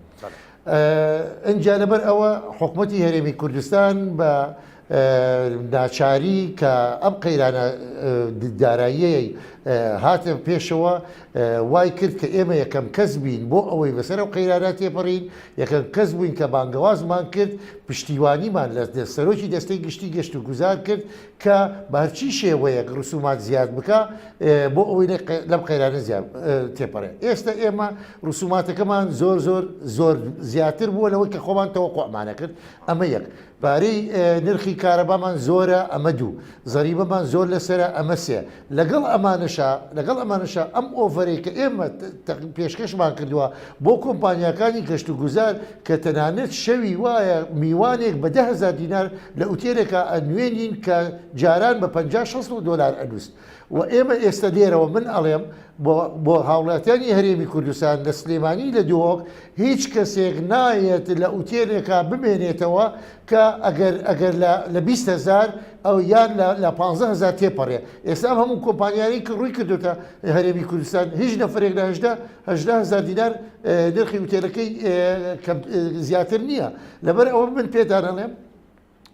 ئەنجا لەبەر ئەوە حکوومەتی هەرێمی کوردستان بە ناچاری کە ئەم قەیرانە داراییەی هاتە پێشەوە وای کرد کە ئێمە یەکەم کەس بین بۆ ئەوەی بەسەر ئەو قەیرانات تێپەڕین یەکەم کەس بووین کە بانگەوازمان کرد پشتیوانیمان لە سەرۆکی دەستەی گشتی گەشت و گوزار کرد کە بەرچی شێوەیەک ڕسومات زیاد بکە بۆ ئەوەی لەم قەیرانە تێپەڕێن ئێستا ئێمە ڕسوماتەکەمان زۆر زیاتر بووە لەوەی کە خۆمان تەوەقوعمانە کرد ئەمە یەک پارەی نرخی کارەبامان زۆرە ئەمە دوو زەریبەمان زۆر لەسرە ئەمە سێ لەگەڵ ئەمانەشە ئەم ئۆڤەرەی کە ئێمە پێشکەشمان کردووە بۆ کۆمپانیەکانی گەشت و گوزار کە تەنانەت شەوی وایە میوانێک بە $10,000 لە ئوتێلێکە ئەنوێنین کە جاران بە $50-60 ئەنووست و ئێمە ئێستا لێرەوە من ئەڵێم بۆ هاوڵاتیانی هەرێمی کوردستان لە سلێمانی لە دووەک هیچ کەسێک نایەت لە ئوتێلێکە بمێنێتەوە کە ئەگەر لە 20,000 ئەو یان لە 15,000 تێپەڕێ ئێستا هەموو کۆمپانیانی کە ڕووی کردوتە هەرێمی کوردستان هیچ نەفرێک لە $18,000 نرخی وتێلەکەی زیاتر نییە لەبەر ئەوە من پێتان ئەڵێم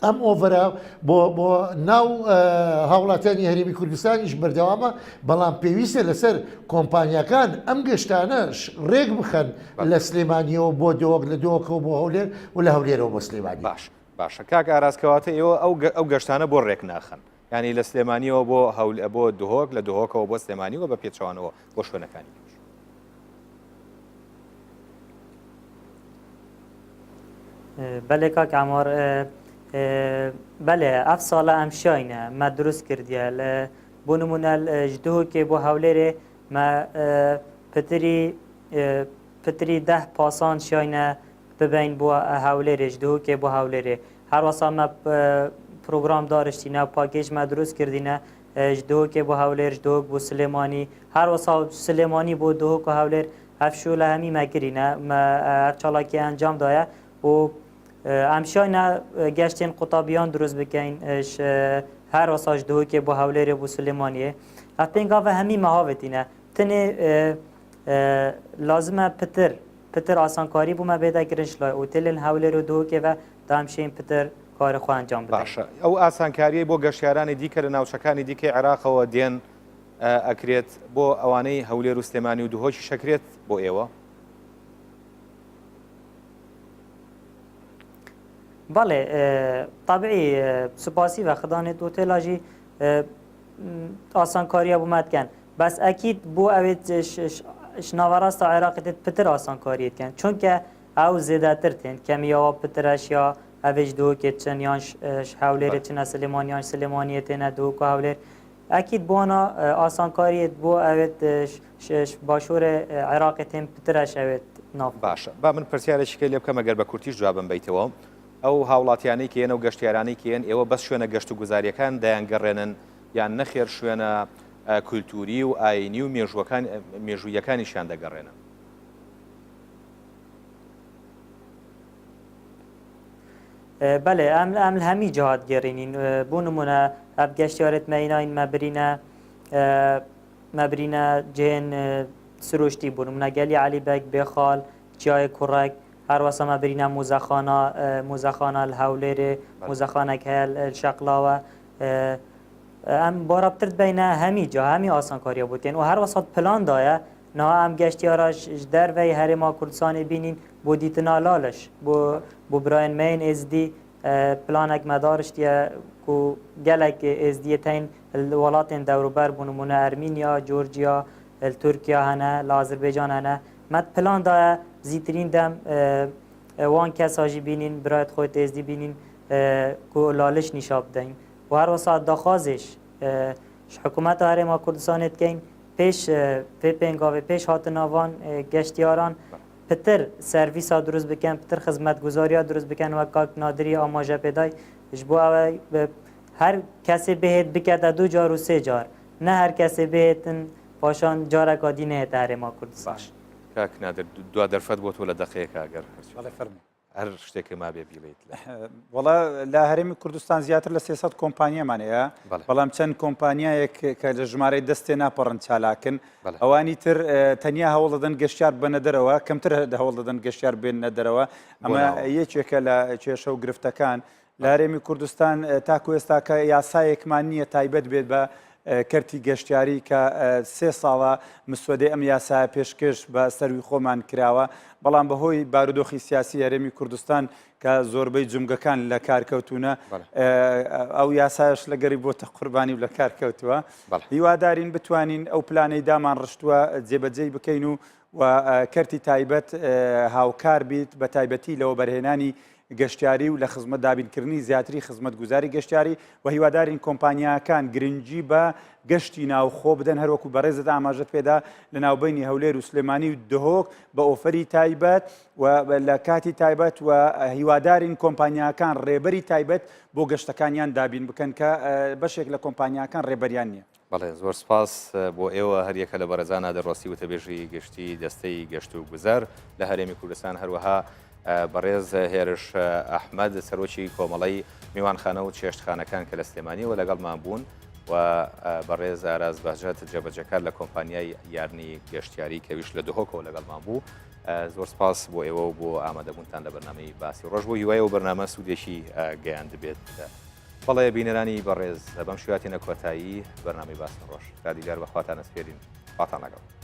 ئەم ئۆڤەرە بۆ ناو هاوڵاتیانی هەرێمی کوردستانیش بەردەوامە بەڵام پێویستە لەسەر کۆمپانیەکان ئەم گەشتانەش ڕێک بخەن لە سلێمانیەوە بۆ دۆک لە دۆکەوە بۆ هەولێر و لە هەولێرەوە بۆ سلێمانی باشە کاک ئاراستکەواتە ئێوە ئەو گەشتانە بۆ ڕێک ناخەن ینی لە سلێمانیەوە بۆ دهۆک لە دهۆکەوە بۆ سلێمانیەوە بە پێچوانەوە بۆ شوێنەکانی بەڵێ کاک ئامار بەێ ئەف ساڵە ئەم شاینە مە دروست کردیە لە بۆ نمونە دهۆکێ بۆ هەولێرێ پتری 10 پاسان شاینە ببین بۆ هەولێرێش دهۆکێ بۆ هەولێرێ هەروەسا مە پرۆگرام دارشتینە پاکێژمە دروست کردینە ji dohokê بۆ هەولێر ji dohok بۆ سلێمانی هەروەسا سلێمانی بۆ dohok و هەولێر هەفشوو لە هەمی مەگرینە هەر چاڵاکی ئەنجام دایە و ئەم شایە گەشتێن قوتابیان دروست بکەین هەروەسا ji dohokê بۆ هەولێرê بۆ سلێمانیê ev pêngava hemî mehavêtîne tinê lazim e pitir asankarî bû me bêde girin ji lay otelên hewlêr û dohokê ve da em şên pitir karê xwe encam bidin. باشە ئەو ئاسانکاریە بۆ گەشتیارانی دیکە لە ناوچەکانی دیکەی عێراقەوە دێن ئەکرێت بۆ ئەوانەی هەولێر و سلێمانی و دوهۆکی شەکرێت بۆ ئێوە بەڵێ طبعی سوپاسی و خدانێت ئۆتێلا jî ئاسانکاریە بۆ me dikin بەس ئەکید بۆ ئەوێت ناوەڕاستە عێراقی تێت pitir ئاسانکاریە dikin چونکە ئەو زێدەتر تێن کەمیەوە پترەش یا ئەوێژ دووکێت چەند یان هەولێرێت چنە سلێمانیان سلێمانیە تێنە دووک و هەولێر ئەکید بۆنە ئاسانکاریت بۆ ئەوێت باشوورە عێراقی تێن پترەش ئەوێت ناو باشە با من پرسیارێکی لێ بکەم ئەگەر بە کورتیش جوابم بیتەوە ئەو هاوڵاتیانەی کێن و گەشتیارانی کێن ئێوە بەس شوێنە گەشت و گوزاریەکان دەیانگەڕێنن یان نەخێر شوێنە کولتوری و ئاینی و مێژوویەکانیشیان دەگەڕێنن بەێ ئەم هەمی جهات گەڕینین بۆ نمونە ئەب گەشتیارێت مەیناین مەبرینە جێن سروشتی بوون منەگەلی علی بەک بێخاڵ چیای کوڕێک هەروەسە مەبرینە موزەخانە لە هەولێرێ موزەخانێک هەیە شەقلاوە ئەم بۆڕەبترت بینە هەمی جا هەمی ئاسانکاریە بوتێن و هەروەسەد پلاندایە نەوە ئەم گەشتیاراش دەرڤی هەرێما کوردستانی بینین بۆ دیتنا لالش بۆ برایەن مەین ئێزدی پلانێک مەدارشتیە و gelek êzdiyetên welatên dewrober bû nimûne Ermînya, Georgia, Tirkiye hene, li Azerbaycan hene. Me plan daye zîtirîn dem wan kesa jî bînin birayet xwe êzdî bînin ku laliş nîşa bidin. û her wisa daxwazêş ji hikûmeta Herêma Kurdistanê dikein pêş vê pêngavê pêş hatina van geştyaran pitir servîsa durust bikin, pitir xizmetguzariya durust bikin wek Kak Nadirî amaje pêday ji bo ew her kesê bihêt bikete 2 car û 3 car ne her kesê bihêtin paşan careka dî nehête Herêma Kurdistan. کاک نادر دوا دەرفەت بۆ تۆ لە دەقەیەکە ئەگەر هەر شتێکی ما بێ بیڵیت وڵا لە هەرێمی کوردستان زیاتر لە 300 کۆمپانیامان هەیە بەڵام چەند کۆمپانیایەک کە لە ژمارەی دەستێ ناپەڕن چالاکن ئەوانی تر تەنیا هەوڵ دەدەن گەشتیار بنە دەرەوە کەمتر هەوڵ دەدەن گەشتیار بێنە دەرەوە ئەمە یەکێکە لە کێشە و گرفتەکان لە هەرێمی کوردستان تاکو ئێستا کە یاسایەکمان نییە تایبەت بێت بە کەرتی گەشتیاری کە 3 ساڵە مسودەی ئەم یاسایە پێشکەش بە سەروی خۆمان کراوە بەڵام بەهۆی بارودۆخی سیاسی هەرێمی کوردستان کە زۆربەی جمگەکان لە کارکەوتونە ئەو یاسایش لەگەری بۆتە قوربانی و لە کارکەوتووە هیوادارین بتوانین ئەو پلانەی دامان ڕشتووە جێبەجێی بکەین و کەرتی تایبەت هاوکار بیت بە تایبەتی لەوە بەرهێنانی گەشتیاری و لە خزمەت دابینکردنی زیاتری خزمەت گوزاری گەشتیاری و هیوادارین کۆمپانیاکان گرنگی بە گەشتی ناوخۆ بدەن هەروەکو بەڕێزت ئاماژەت پێدا لە ناوبینی هەولێر و سلێمانی و دهۆک بە ئۆفەری تایبەت و لە کاتی تایبەت و هیوادارین کۆمپانیاکان ڕێبەری تایبەت بۆ گەشتەکانیان دابین بکەن کە بەشێک لە کۆمپانیاکان ڕێبەریان نییە. بەڵێ زۆر سپاس بۆ ئێوە هەریەکە لە بەرەزانە دەڕاستی وتەبێژی گەشتی دەستەی گەشت و گوزار لە هەرێمی کوردستان هەروەها بەڕێز هێرش ئەحمەد سەرۆکی کۆمەڵی میوانخانە و چێشتخانەکان کە لە سلێمانیەوە لەگەڵمان بوون و بەڕێز ئاراز بەهجەت جێبەجەکار لە کۆمپانیای یارنی گەشتیاری کەویش لە دهۆکەوە لەگەڵمان بوو زۆر سپاس بۆ ئێوە و بۆ ئامادەبوونتان لە بەرنامەی باسی ڕۆژ بۆ هیوایە و بەرنامە سوودێکی گەیان دەبێت بەڵێ بینەرانی بەڕێز بەم شواتینە کۆتایی بەرنامەی باسی ڕۆژ کادیگار بەخواتان ئەسپێرین خواتان لەگەڵ